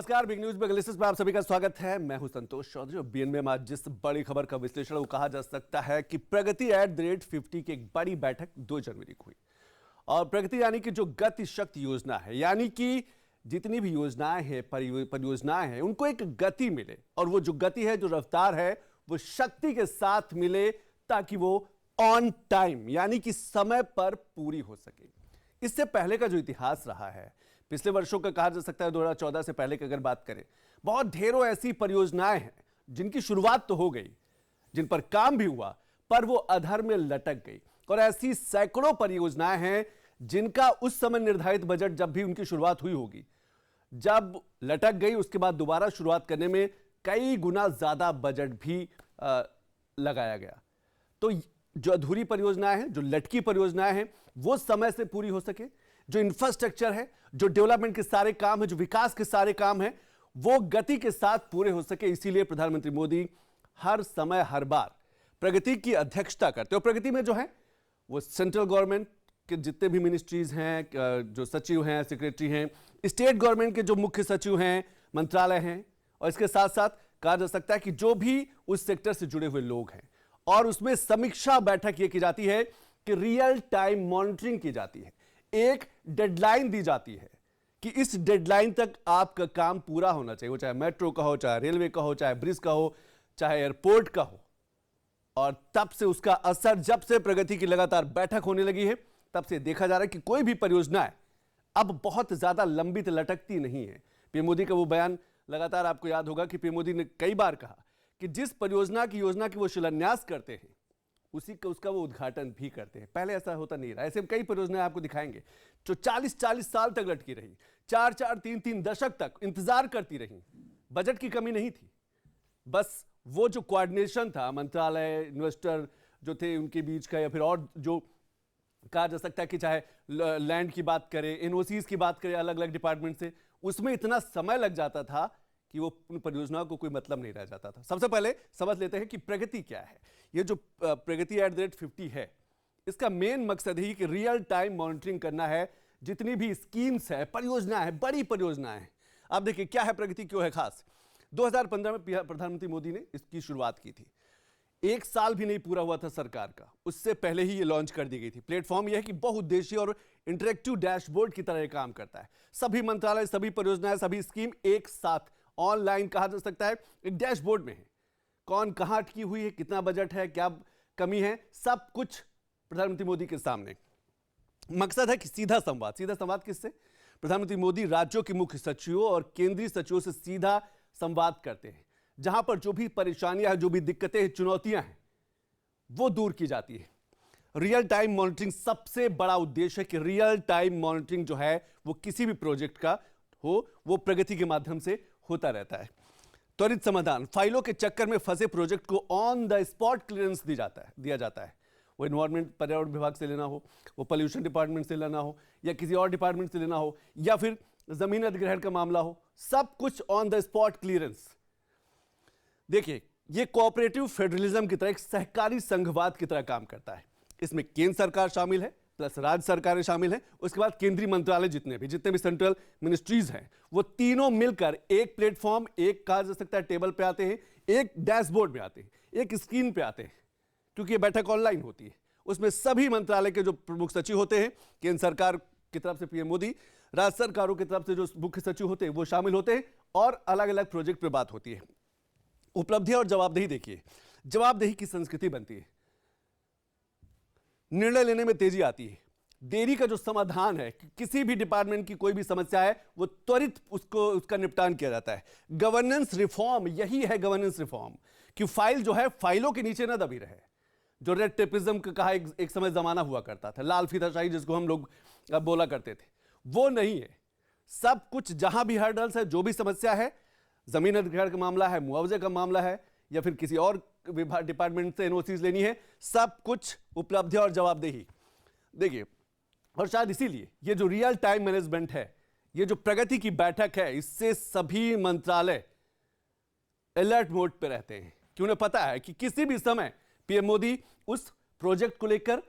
नमस्कार, big news analysis में आप सभी का स्वागत है। मैं हूं संतोष चौधरी और बीएन में आज जिस बड़ी खबर का विश्लेषण वो कहा जा सकता है कि प्रगति @50 की एक बड़ी बैठक 2 जनवरी को हुई। और प्रगति यानी कि जो गति शक्ति योजना है, यानी कि जितनी भी योजनाएं हैं, परियोजनाएं हैं, उनको एक गति मिले और वो जो गति है, जो रफ्तार है, वो शक्ति के साथ मिले ताकि वो ऑन टाइम यानी कि समय पर पूरी हो सके। इससे पहले का जो इतिहास रहा है, पिछले वर्षों का कहा जा सकता है, 2014 से पहले की अगर बात करें, बहुत ढेरों ऐसी परियोजनाएं हैं जिनकी शुरुआत तो हो गई, जिन पर काम भी हुआ, पर वो अधर में लटक गई। और ऐसी सैकड़ों परियोजनाएं हैं जिनका उस समय निर्धारित बजट जब भी उनकी शुरुआत हुई होगी, जब लटक गई, उसके बाद दोबारा शुरुआत करने में कई गुना ज्यादा बजट भी लगाया गया। तो जो अधूरी परियोजनाएं हैं, जो लटकी परियोजनाएं हैं, वो समय से पूरी हो सके, जो इंफ्रास्ट्रक्चर है, जो डेवलपमेंट के सारे काम है, जो विकास के सारे काम है, वो गति के साथ पूरे हो सके। इसीलिए प्रधानमंत्री मोदी हर समय हर बार प्रगति की अध्यक्षता करते हैं। और प्रगति में जो है वो सेंट्रल गवर्नमेंट के जितने भी मिनिस्ट्रीज हैं, जो सचिव हैं, सेक्रेटरी हैं, स्टेट गवर्नमेंट के जो मुख्य सचिव हैं, मंत्रालय हैं, और इसके साथ साथ कहा जा सकता है कि जो भी उस सेक्टर से जुड़े हुए लोग हैं, और उसमें समीक्षा बैठक यह की जाती है कि रियल टाइम मॉनिटरिंग की जाती है। एक डेडलाइन दी जाती है कि इस डेडलाइन तक आपका काम पूरा होना चाहिए, वो चाहे मेट्रो का हो, चाहे रेलवे का हो, चाहे ब्रिज का हो, चाहे एयरपोर्ट का हो। और तब से उसका असर, जब से प्रगति की लगातार बैठक होने लगी है, तब से देखा जा रहा है कि कोई भी परियोजना है अब बहुत ज्यादा लंबित लटकती नहीं है। पीएम मोदी का वो बयान लगातार आपको याद होगा कि पीएम मोदी ने कई बार कहा कि जिस परियोजना की योजना की वो शिलान्यास करते हैं, उसी का उसका वो उद्घाटन भी करते हैं। पहले ऐसा होता नहीं रहा। ऐसे कई परियोजनाएं आपको दिखाएंगे जो 40-40 साल तक लटकी रही, 4-4, 3-3 दशक तक इंतजार करती रही। बजट की कमी नहीं थी, बस वो जो कोऑर्डिनेशन था मंत्रालय, इन्वेस्टर जो थे उनके बीच का, या फिर और जो कहा जा सकता है कि चाहे लैंड की बात करें, एनओसीज की बात करें अलग अलग डिपार्टमेंट से, उसमें इतना समय लग जाता था कि वो उन परियोजनाओं को कोई मतलब नहीं रह जाता था। सबसे पहले समझ लेते हैं कि प्रगति क्या है। ये जो प्रगति @50 है, इसका मेन मकसद ही कि रियल टाइम मॉनिटरिंग करना है। जितनी भी स्कीम्स है, परियोजनाएं हैं, बड़ी परियोजनाएं हैं। आप देखिए क्या है प्रगति, क्यों है खास। 2015 में प्रधानमंत्री मोदी ने इसकी शुरुआत की थी। 1 साल भी नहीं पूरा हुआ था सरकार का, उससे पहले ही ये लॉन्च कर दी गई थी। प्लेटफॉर्म यह है कि बहुउद्देशीय और इंटरेक्टिव डैशबोर्ड की तरह ये काम करता है। सभी मंत्रालय, सभी परियोजनाएं, सभी स्कीम एक साथ ऑनलाइन, कहा जा सकता है, एक डैशबोर्ड में है। कौन कहां अटकी हुई है, कितना बजट है, क्या कमी है, सब कुछ प्रधानमंत्री मोदी के सामने। मकसद है कि सीधा संवाद किससे? प्रधानमंत्री मोदी राज्यों के मुख्य सचिवों और केंद्रीय सचिवों से सीधा संवाद करते हैं। जहां पर जो भी परेशानियां हैं, जो भी दिक्कतें हैं, चुनौतियां हैं, वो दूर की जाती है। रियल टाइम मॉनिटरिंग सबसे बड़ा उद्देश्य है कि रियल टाइम मॉनिटरिंग जो है वो किसी भी प्रोजेक्ट का हो, वो प्रगति के माध्यम से होता रहता है। त्वरित समाधान, फाइलों के चक्कर में फंसे प्रोजेक्ट को ऑन द स्पॉट क्लियरेंस दिया जाता है। वो एनवायरमेंट, पर्यावरण विभाग से लेना हो, वो पॉल्यूशन डिपार्टमेंट से लेना हो, या किसी और डिपार्टमेंट से लेना हो, या फिर जमीन अधिग्रहण का मामला हो, सब कुछ ऑन द स्पॉट क्लियरेंस। देखिए, ये कोऑपरेटिव फेडरलिज्म की तरह, एक सहकारी संघवाद की तरह काम करता है। इसमें केंद्र सरकार शामिल है, प्लस राज्य सरकारें शामिल हैं, उसके बाद केंद्रीय मंत्रालय जितने भी सेंट्रल मिनिस्ट्रीज हैं, वो तीनों मिलकर एक प्लेटफॉर्म, एक कहा जा सकता है टेबल पे आते हैं, एक डैशबोर्ड पे आते हैं, एक स्क्रीन पे आते हैं। क्योंकि ये बैठक ऑनलाइन होती है, उसमें सभी मंत्रालय के जो प्रमुख सचिव होते हैं, केंद्र सरकार की तरफ से पीएम मोदी, राज्य सरकारों की तरफ से जो मुख्य सचिव होते हैं वो शामिल होते हैं, और अलग अलग प्रोजेक्ट पे बात होती है। उपलब्धि और जवाबदेही, देखिए जवाबदेही की संस्कृति बनती है, निर्णय लेने में तेजी आती है। देरी का जो समाधान है, किसी भी डिपार्टमेंट की कोई भी समस्या है, वो त्वरित उसका निपटान किया जाता है। गवर्नेंस रिफॉर्म, यही है गवर्नेंस रिफॉर्म, कि फाइल जो है फाइलों के नीचे ना दबी रहे। जो रेड टेपिज्म का कहा एक समय जमाना हुआ करता था, लाल फीताशाही जिसको हम लोग बोला करते थे, वो नहीं है। सब कुछ जहां भी हर्डल्स है, जो भी समस्या है, जमीन अधिग्रहण का मामला है, मुआवजे का मामला है, या फिर किसी और विभाग डिपार्टमेंट से एनओसीज लेनी है, सब कुछ उपलब्धि और जवाबदेही। देखिए, और शायद इसीलिए ये जो रियल टाइम मैनेजमेंट है, ये जो प्रगति की बैठक है, इससे सभी मंत्रालय अलर्ट मोड पे रहते हैं, कि उन्हें पता है कि किसी भी समय पीएम मोदी उस प्रोजेक्ट को लेकर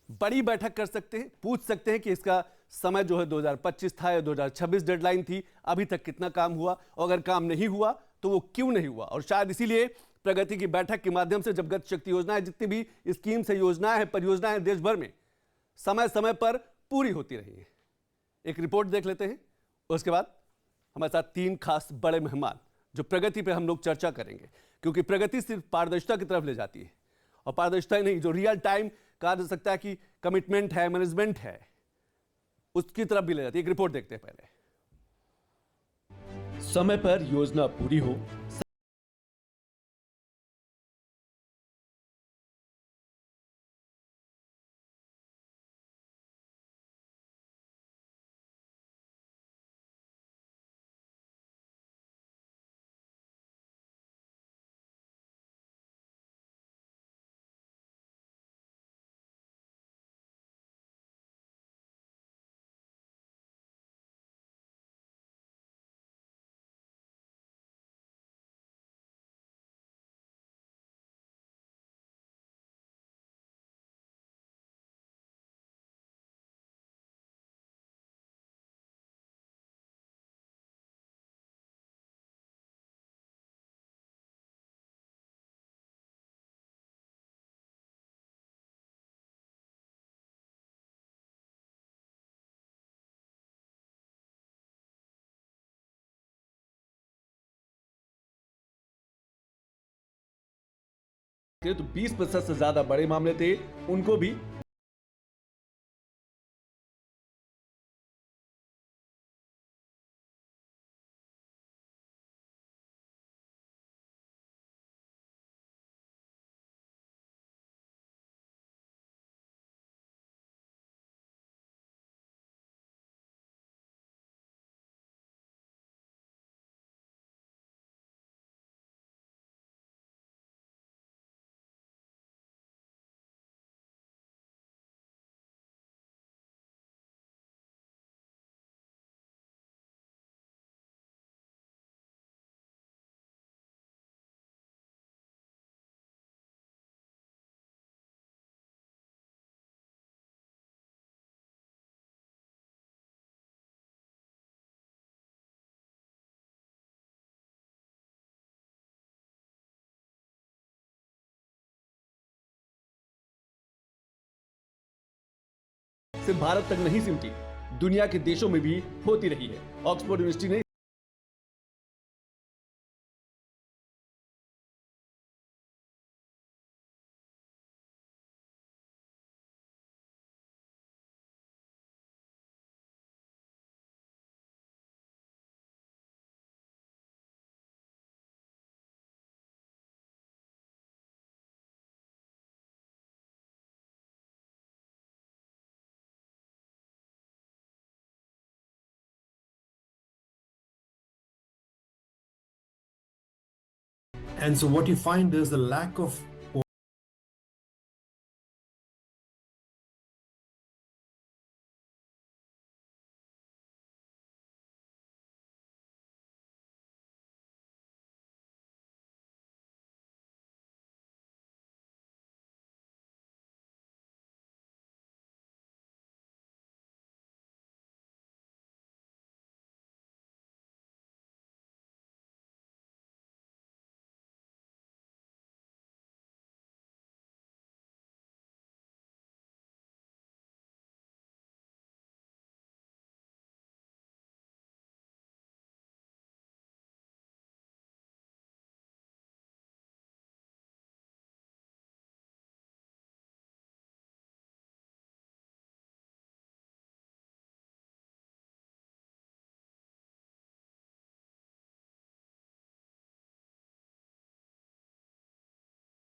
बड़ी बैठक कर सकते हैं, पूछ सकते हैं कि इसका समय जो है 2025 था या 2026 डेडलाइन थी, अभी तक कितना काम हुआ, और अगर काम नहीं हुआ तो वो क्यों नहीं हुआ। और शायद इसीलिए प्रगति की बैठक के माध्यम से जब गति शक्ति योजनाएं, जितनी भी स्कीम्स है, योजनाएं हैं, परियोजनाएं देश भर में समय समय पर पूरी होती रही है। एक रिपोर्ट देख लेते हैं, उसके बाद हमारे साथ 3 खास बड़े मेहमान जो प्रगति पे हम लोग चर्चा करेंगे, क्योंकि प्रगति सिर्फ पारदर्शिता की तरफ ले जाती है, और पारदर्शिता ही नहीं, जो रियल टाइम कहा जा सकता है कि कमिटमेंट है, मैनेजमेंट है, उसकी तरफ भी ले जाती है। एक रिपोर्ट देखते हैं पहले। समय पर योजना पूरी हो, तो 20% से ज्यादा बड़े मामले थे, उनको भी सिर्फ भारत तक नहीं सिमटी, दुनिया के देशों में भी होती रही है। ऑक्सफोर्ड यूनिवर्सिटी ने And so what you find is the lack of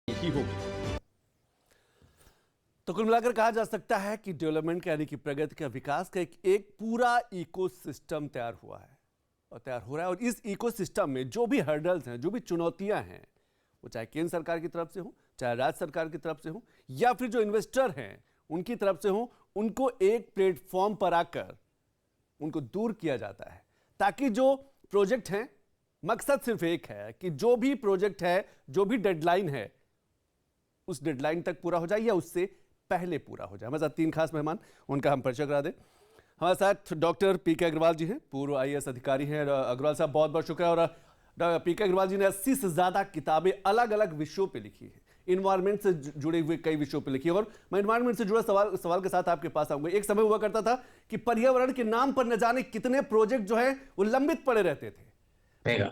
ही होगी। तो कुल मिलाकर कहा जा सकता है कि डेवलपमेंट का, यानी कि प्रगति का, विकास का एक पूरा इकोसिस्टम तैयार हुआ है और तैयार हो रहा है। और इस इकोसिस्टम में जो भी हर्डल्स हैं, जो भी चुनौतियां हैं, वो चाहे केंद्र सरकार की तरफ से हो, चाहे राज्य सरकार की तरफ से हो, या फिर जो इन्वेस्टर हैं उनकी तरफ से हो, उनको एक प्लेटफॉर्म पर आकर उनको दूर किया जाता है, ताकि जो प्रोजेक्ट हैं, मकसद सिर्फ एक है कि जो भी प्रोजेक्ट है, जो भी डेडलाइन है, उस डेडलाइन तक पूरा हो जाए या उससे पहले पूरा हो जाए। हमारे साथ 3 खास मेहमान, उनका हम परिचय करा दें। हमारे साथ डॉक्टर पीके अग्रवाल जी हैं, पूर्व आईएएस अधिकारी हैं। अग्रवाल साहब बहुत बहुत शुक्रिया। और पीके अग्रवाल जी ने 80 से ज्यादा किताबें अलग अलग विषयों पे लिखी है, इन्वायरमेंट से जुड़े हुए कई विषयों पे लिखी है। और मैं इन्वायरमेंट से जुड़ा सवाल के साथ आपके पास आऊंगा। एक समय हुआ करता था कि पर्यावरण के नाम पर न जाने कितने प्रोजेक्ट जो है वो लंबित पड़े रहते थे।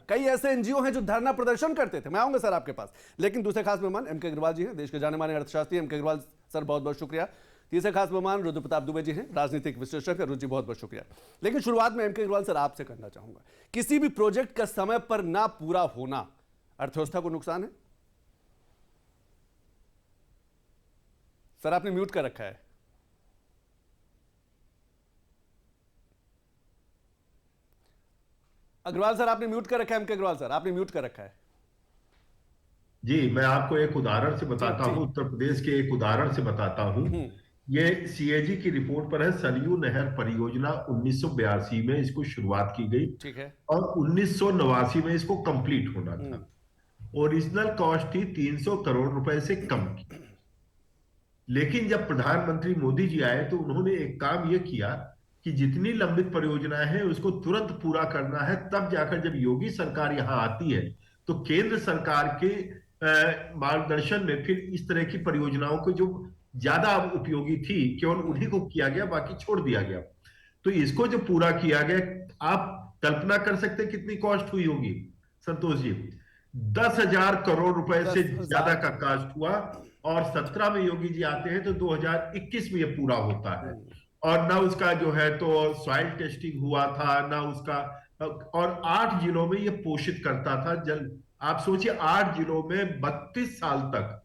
कई ऐसे एनजीओ हैं जो धरना प्रदर्शन करते थे। मैं आऊंगा सर आपके पास, लेकिन दूसरे खास मेहमान एम के अग्रवाल जी हैं, देश के जाने माने अर्थशास्त्री। एम के अग्रवाल सर बहुत बहुत शुक्रिया। तीसरे खास मेहमान रुद्र प्रताप दुबे जी हैं, राजनीतिक विश्लेषक। रुद्र जी बहुत बहुत शुक्रिया। लेकिन शुरुआत में एम के अग्रवाल सर आपसे करना चाहूंगा, किसी भी प्रोजेक्ट का समय पर ना पूरा होना अर्थव्यवस्था को नुकसान है? सर आपने म्यूट कर रखा है। अग्रवाल सर आपने म्यूट कर रखा है। एम के अग्रवाल सर आपने म्यूट कर रखा है। जी, मैं आपको एक उदाहरण से बताता जी। हूं, उत्तर प्रदेश के एक उदाहरण से बताता हूं। ये सीएजी की रिपोर्ट पर है। सरयू नहर परियोजना 1982 में इसको शुरुआत की गई, ठीक है। और 1989 में इसको कंप्लीट होना था। ओरिजिनल कॉस्ट थी 300 करोड़ रुपए से कम की। लेकिन जब प्रधानमंत्री मोदी जी आए तो उन्होंने एक काम यह किया कि जितनी लंबित परियोजनाएं हैं उसको तुरंत पूरा करना है। तब जाकर जब योगी सरकार यहां आती है तो केंद्र सरकार के मार्गदर्शन में फिर इस तरह की परियोजनाओं को जो ज्यादा उपयोगी थी केवल उन्हीं को किया गया, बाकी छोड़ दिया गया। तो इसको जो पूरा किया गया, आप कल्पना कर सकते हैं कितनी कॉस्ट हुई होगी संतोष जी? 10,000 करोड़ रुपए से ज्यादा का कॉस्ट हुआ। और 17 में योगी जी आते हैं तो 2021 में ये पूरा होता है। और ना उसका जो है तो सॉइल टेस्टिंग हुआ था, ना उसका, और 8 जिलों में ये पोषित करता था जल। आप सोचिए 8 जिलों में 32 साल तक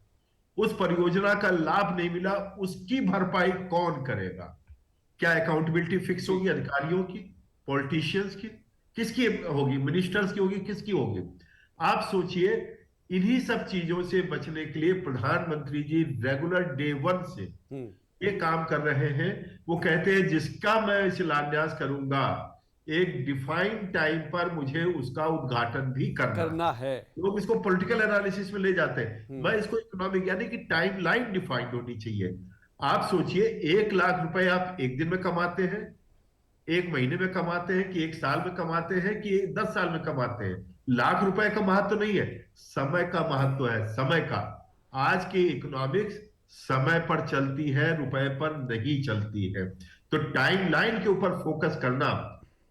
उस परियोजना का लाभ नहीं मिला, उसकी भरपाई कौन करेगा? क्या अकाउंटेबिलिटी फिक्स होगी? अधिकारियों की, पॉलिटिशियंस की, किसकी होगी? मिनिस्टर्स की होगी, किसकी होगी? आप सोचिए, इन्हीं सब चीजों से बचने के लिए प्रधानमंत्री जी रेगुलर डे 1 से ये काम कर रहे हैं। वो कहते हैं जिसका मैं शिलान्यास करूंगा, एक डिफाइंड टाइम पर मुझे उसका उद्घाटन भी करना है। लोग इसको पॉलिटिकल एनालिसिस में ले जाते हैं, मैं इसको इकोनॉमिक, यानी कि टाइम लाइन डिफाइंड होनी चाहिए। आप सोचिए 1 लाख रुपए आप एक दिन में कमाते हैं, 1 महीने में कमाते हैं, कि 1 साल में कमाते हैं, कि 10 साल में कमाते हैं। लाख रुपए का महत्व नहीं है, समय का महत्व है, समय का। आज की इकोनॉमिक्स समय पर चलती है, रुपए पर नहीं चलती है। तो टाइम लाइन के ऊपर फोकस करना,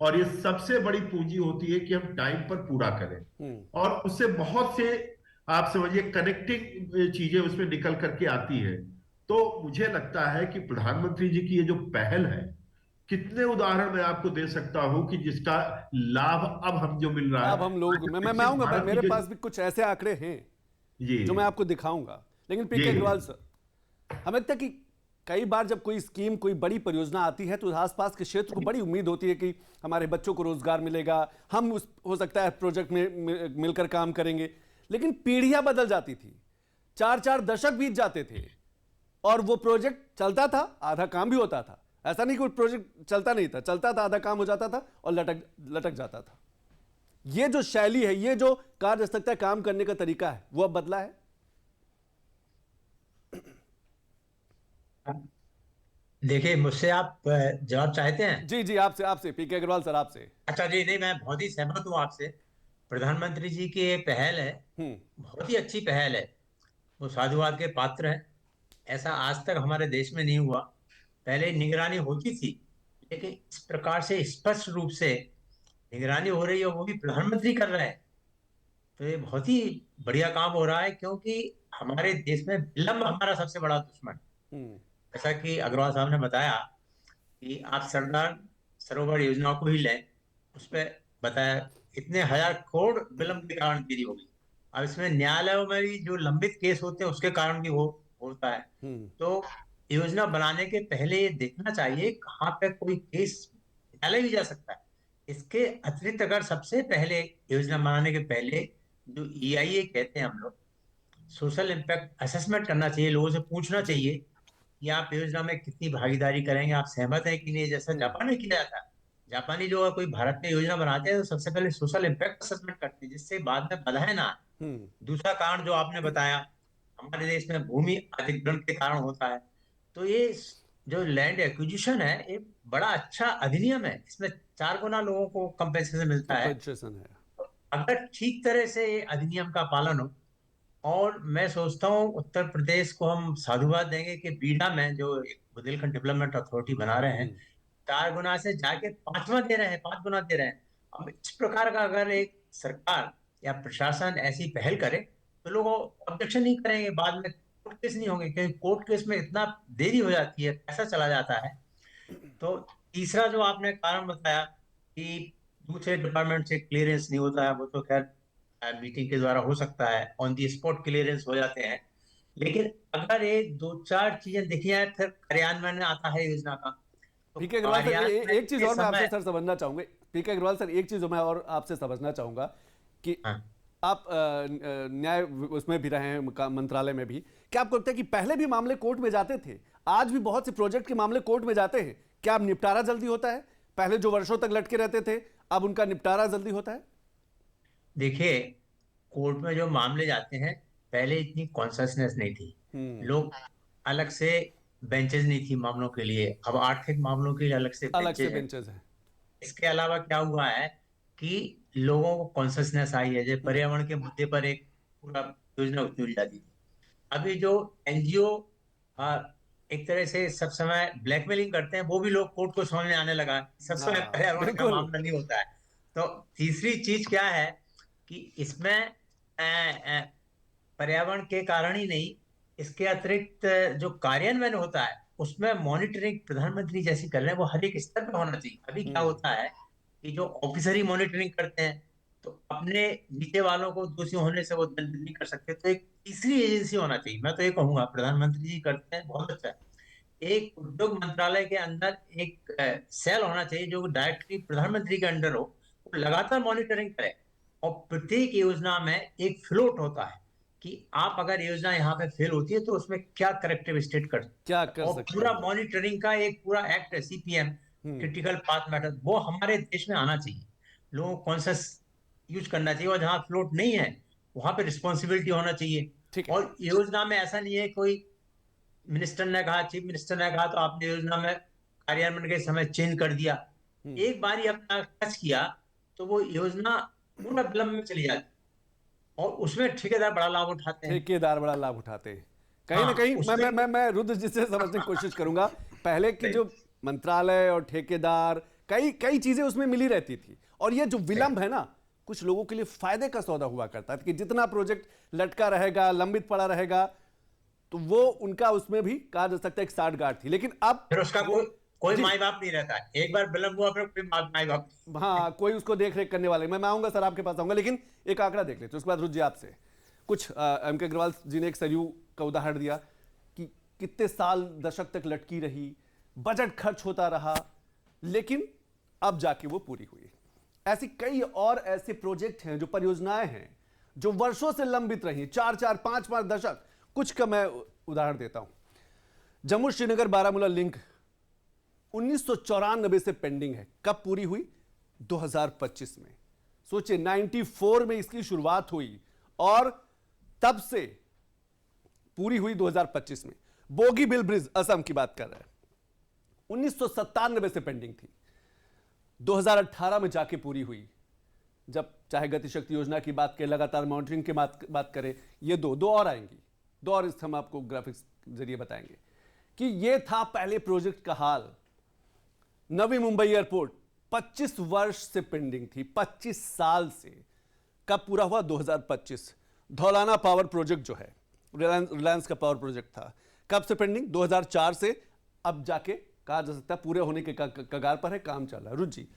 और ये सबसे बड़ी पूंजी होती है कि हम टाइम पर पूरा करें। और उससे बहुत से, आप समझिए, कनेक्टिंग चीजें उसमें निकल करके आती है। तो मुझे लगता है कि प्रधानमंत्री जी की ये जो पहल है, कितने उदाहरण मैं आपको दे सकता हूं कि जिसका लाभ अब हम जो मिल रहा है। अब हम लोग, मैं आऊंगा, मेरे पास भी कुछ ऐसे आंकड़े हैं जो मैं आपको दिखाऊंगा। लेकिन पीके अग्रवाल सर, हमें लगता है कि कई बार जब कोई स्कीम, कोई बड़ी परियोजना आती है तो आसपास के क्षेत्र को बड़ी उम्मीद होती है कि हमारे बच्चों को रोजगार मिलेगा, हम हो सकता है प्रोजेक्ट में मिलकर काम करेंगे। लेकिन पीढ़ियां बदल जाती थी, 4-4 दशक बीत जाते थे और वो प्रोजेक्ट चलता था, आधा काम भी होता था। ऐसा नहीं कोई प्रोजेक्ट चलता नहीं था, चलता था, आधा काम हो जाता था और लटक जाता था। ये जो शैली है, ये जो कार्यदक्षता काम करने का तरीका है, वो अब बदला है। देखिए, मुझसे आप जवाब चाहते हैं? जी जी, आपसे पीके अग्रवाल सर, आपसे। अच्छा जी, नहीं, मैं बहुत ही सहमत हूँ आपसे। प्रधानमंत्री जी की ये पहल है, बहुत ही अच्छी पहल है। वो साधुवाद के पात्र है। ऐसा आज तक हमारे देश में नहीं हुआ। पहले निगरानी होती थी, लेकिन इस प्रकार से स्पष्ट रूप से निगरानी हो रही है, वो भी प्रधानमंत्री कर रहे हैं। तो ये बहुत ही बढ़िया काम हो रहा है, क्योंकि हमारे देश में विलंब हमारा सबसे बड़ा दुश्मन। जैसा कि अग्रवाल साहब ने बताया कि आप सरदार सरोवर योजना को ही लें, उस पर बताया इतने 1000 करोड़ विलंब के कारण देरी होगी। अब इसमें न्यायालयों में भी जो लंबित केस होते हैं उसके कारण भी होता है। तो योजना बनाने के पहले ये देखना चाहिए कहाँ पे कोई केस न्यायालय भी जा सकता है। इसके अतिरिक्त अगर सबसे पहले योजना बनाने के पहले जो EIA कहते हैं हम लोग, सोशल इम्पैक्ट असेसमेंट करना चाहिए, लोगों से पूछना चाहिए कि आप योजना में कितनी भागीदारी करेंगे, आप सहमत हैं कि नहीं। जैसा जापान में किया जाता है, जापानी लोग कोई भारत में योजना बनाते हैं तो सबसे पहले सोशल इम्पैक्ट असेसमेंट करते हैं, जिससे बाद में बाधाएं ना आए। दूसरा कारण जो आपने बताया, हमारे देश में भूमि अधिग्रहण के कारण होता है। तो ये जो लैंड एक्विजिशन है ये बड़ा अच्छा अधिनियम है। इसमें 4 गुना लोगों को कंपेंसेशन मिलता है। कंपनसेशन है। अगर ठीक तरह से ये अधिनियम का पालन हो, और मैं सोचता हूँ उत्तर प्रदेश को हम साधुवाद देंगे कि बीडा में जो एक बुंदेलखंड डेवलपमेंट अथॉरिटी बना रहे हैं, 4 गुना से जाके 5वां दे रहे हैं, 5 गुना दे रहे हैं। अब इस प्रकार का अगर एक सरकार या प्रशासन ऐसी पहल करे तो लोग ऑब्जेक्शन नहीं करेंगे, बाद में कोर्ट केस नहीं होंगे, क्योंकि कोर्ट केस में इतना देरी हो जाती है, पैसा चला जाता है। तो तीसरा जो आपने कारण बताया कि दूसरे डिपार्टमेंट से क्लियरेंस नहीं होता है, वो तो खैर मीटिंग के द्वारा हो सकता है, ऑन दी स्पॉट क्लियरेंस हो जाते हैं। लेकिन अगर ये 2-4 चीजें देखी जाए, फिर कार्यान्वयन आता है योजना का, तो पीके अग्रवाल सर, कार्यान्वयन एक चीज के और मैं आपसे समय। सर समझना चाहूंगा। पीके अग्रवाल सर, एक चीज मैं और आपसे समझना चाहूंगा कि हाँ, आप न्याय उसमें भी रहे हैं, मंत्रालय में भी। क्या आपको लगता है कि पहले भी मामले कोर्ट में जाते थे, आज भी बहुत से प्रोजेक्ट के मामले कोर्ट में जाते हैं? क्या अब निपटारा जल्दी होता है? पहले जो वर्षों तक लटके रहते थे, अब उनका निपटारा जल्दी होता है? देखिए, कोर्ट में जो मामले जाते हैं, पहले इतनी कॉन्शसनेस नहीं थी। लोग अलग से बेंचेस नहीं थी मामलों के लिए, अब आर्थिक मामलों के लिए अलग से अलग से बेंचेस हैं। बेंचेस हैं। इसके अलावा क्या हुआ है कि लोगों को कॉन्शसनेस आई है, जैसे पर्यावरण के मुद्दे पर एक पूरा योजना उतनी उलझा दी थी। अभी जो एनजीओ एक तरह से सब समय ब्लैकमेलिंग करते हैं, वो भी लोग कोर्ट को समझ में आने लगा है। सब समय हाँ पर्यावरण का बिल्कुल। मामला नहीं होता है। तो तीसरी चीज क्या है कि इसमें पर्यावरण के कारण ही नहीं, इसके अतिरिक्त जो कार्यान्वयन होता है उसमें मॉनिटरिंग प्रधानमंत्री जैसी कर रहे हैं, वो हर एक स्तर पर होना चाहिए। अभी क्या होता है कि जो ऑफिसर ही मॉनिटरिंग करते हैं, तो अपने नीचे वालों को दोषी होने से वो दंडित नहीं कर सकते। तो एक तीसरी एजेंसी होना चाहिए। मैं तो ये कहूंगा प्रधानमंत्री जी करते हैं, बहुत अच्छा है। एक उद्योग मंत्रालय के अंदर एक सेल होना चाहिए जो डायरेक्टली प्रधानमंत्री के अंडर हो, वो लगातार मॉनिटरिंग करे। और प्रत्येक योजना में एक फ्लोट होता है कि आप अगर योजना यहाँ पे फेल होती है तो उसमें क्या करेक्टिव स्टेट कर क्या सकते हैं। कर और सकते पूरा हैं? मॉनिटरिंग का एक पूरा एक्ट है, सीपीएम, क्रिटिकल पाथ मैटर, वो हमारे देश में आना चाहिए। लोगों को कॉन्शियस यूज करना चाहिए, और जहां फ्लोट नहीं है वहां पे रिस्पॉन्सिबिलिटी होना चाहिए। ठीक है। और योजना में ऐसा नहीं है कोई मिनिस्टर ने कहा, चीफ मिनिस्टर ने कहा, तो आपने योजना में कार्यान्वयन के समय चेंज कर दिया। एक बार ही अपना टच किया तो वो योजना पूरा विलंब में चली जाती, और उसमें ठेकेदार बड़ा लाभ उठाते हैं। ठेकेदार बड़ा लाभ उठाते हैं। कहीं ना हाँ, कहीं उसमें मैं रुद्र जी से समझने की कोशिश करूंगा। पहले की जो मंत्रालय और ठेकेदार, कई कई चीजें उसमें मिली रहती थी, और ये जो विलंब है ना, कुछ लोगों के लिए फायदे का सौदा हुआ करता है कि जितना प्रोजेक्ट लटका रहेगा, लंबित पड़ा रहेगा, तो वो उनका उसमें भी कहा जा सकता है एक साठगांठ थी। लेकिन अब फिर उसका वो कोई जी, माई बाप नहीं रहता है। एक बार विलंब हुआ फिर कोई माई बाप हाँ, कोई उसको देख रेख करने वाले। मैं आऊंगा सर, आपके पास आऊंगा, लेकिन एक आंकड़ा देख लेते हैं उसके बाद रुद्र जी आपसे कुछ। एम के अग्रवाल जी ने एक सरयू का उदाहरण दिया कि कितने साल दशक तक लटकी रही, बजट खर्च होता रहा, लेकिन अब जाके वो पूरी हुई। ऐसी कई और ऐसे प्रोजेक्ट हैं, जो परियोजनाएं हैं, जो वर्षों से लंबित रही, 4-4, 5-5 दशक। कुछ का मैं उदाहरण देता हूं। जम्मू श्रीनगर बारामूला लिंक 1994 से पेंडिंग है। कब पूरी हुई? 2025 में। सोचिए, 94 में इसकी शुरुआत हुई और तब से पूरी हुई 2025 में। बोगीबिल ब्रिज, असम की बात कर रहे हैं, 1997 से पेंडिंग थी, 2018 में जाके पूरी हुई। जब चाहे गतिशक्ति योजना की बात करें, लगातार मॉनिटरिंग की बात करें, ये दो और आएंगी, दो और हम आपको ग्राफिक्स जरिए बताएंगे कि ये था पहले प्रोजेक्ट का हाल। नवी मुंबई एयरपोर्ट 25 वर्ष से पेंडिंग थी, 25 साल से। कब पूरा हुआ? 2025। धौलाना पावर प्रोजेक्ट जो है, रिलायंस का पावर प्रोजेक्ट था, कब से पेंडिंग? 2004 से। अब जाके कहा जा सकता है पूरे होने के कगार पर है, काम चल रहा है। रुचि जी,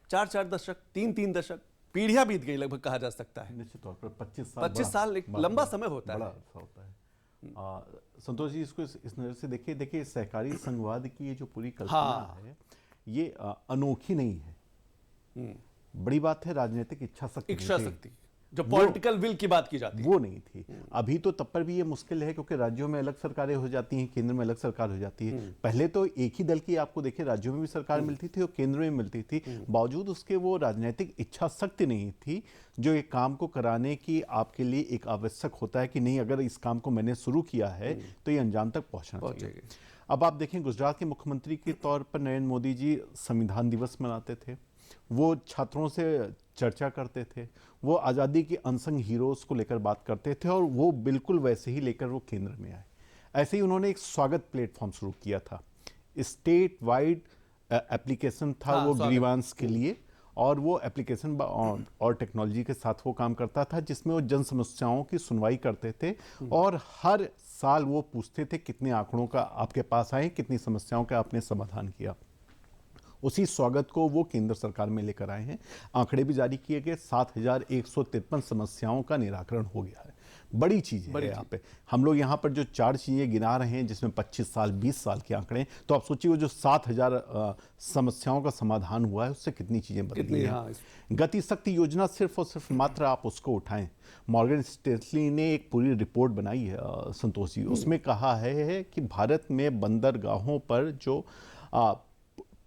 4-4 दशक, 3-3 दशक, पीढ़ियां बीत गई लगभग, कहा जा सकता है। निश्चित तौर पर 25 साल एक लंबा समय होता बड़ा है। अरसा होता है। संतोष जी, इसको इस नजर से देखिए सहकारी संघवाद की ये जो पूरी कल्पना है, ये अनोखी नहीं है। बड़ी बात है राजनीतिक इच्छा शक्ति, जो पॉलिटिकल विल की बात की जाती है, वो नहीं थी। अभी तो तब पर भी ये मुश्किल है, क्योंकि राज्यों में अलग सरकारें हो जाती हैं, केंद्र में अलग सरकार हो जाती है। पहले तो एक ही दल की आपको देखिए राज्यों में भी सरकार मिलती थी और केंद्र में मिलती थी, बावजूद उसके वो राजनीतिक इच्छा शक्ति नहीं थी जो एक काम को कराने की आपके लिए एक आवश्यक होता है कि नहीं, अगर इस काम को मैंने शुरू किया है तो ये अंजाम तक पहुंचना चाहिए। अब आप देखें, गुजरात के मुख्यमंत्री के तौर पर नरेंद्र मोदी जी संविधान दिवस मनाते थे, वो छात्रों से चर्चा करते थे, वो आज़ादी के अनसंग हीरोज़ को लेकर बात करते थे, और वो बिल्कुल वैसे ही लेकर वो केंद्र में आए। ऐसे ही उन्होंने एक स्वागत प्लेटफॉर्म शुरू किया था, स्टेट वाइड एप्लीकेशन था वो ग्रीवांस के लिए, और वो एप्लीकेशन और टेक्नोलॉजी के साथ वो काम करता था, जिसमें वो जन समस्याओं की सुनवाई करते थे, और हर साल वो पूछते थे कितने आंकड़ों का आपके पास आए, कितनी समस्याओं का आपने समाधान किया। उसी स्वागत को वो केंद्र सरकार में लेकर आए हैं। आंकड़े भी जारी किए गए, 7,153 समस्याओं का निराकरण हो गया है। बड़ी चीज़ है यहाँ पे। हम लोग यहाँ पर जो 4 चीज़ें गिना रहे हैं, जिसमें 25 साल 20 साल के आंकड़े, तो आप सोचिए वो जो 7,000 समस्याओं का समाधान हुआ है, उससे कितनी चीज़ें बदली हैं। हाँ, गति शक्ति योजना सिर्फ और सिर्फ मात्र आप उसको उठाएं। मॉर्गन स्टेनली ने एक पूरी रिपोर्ट बनाई है संतोष जी, उसमें कहा है कि भारत में बंदरगाहों पर जो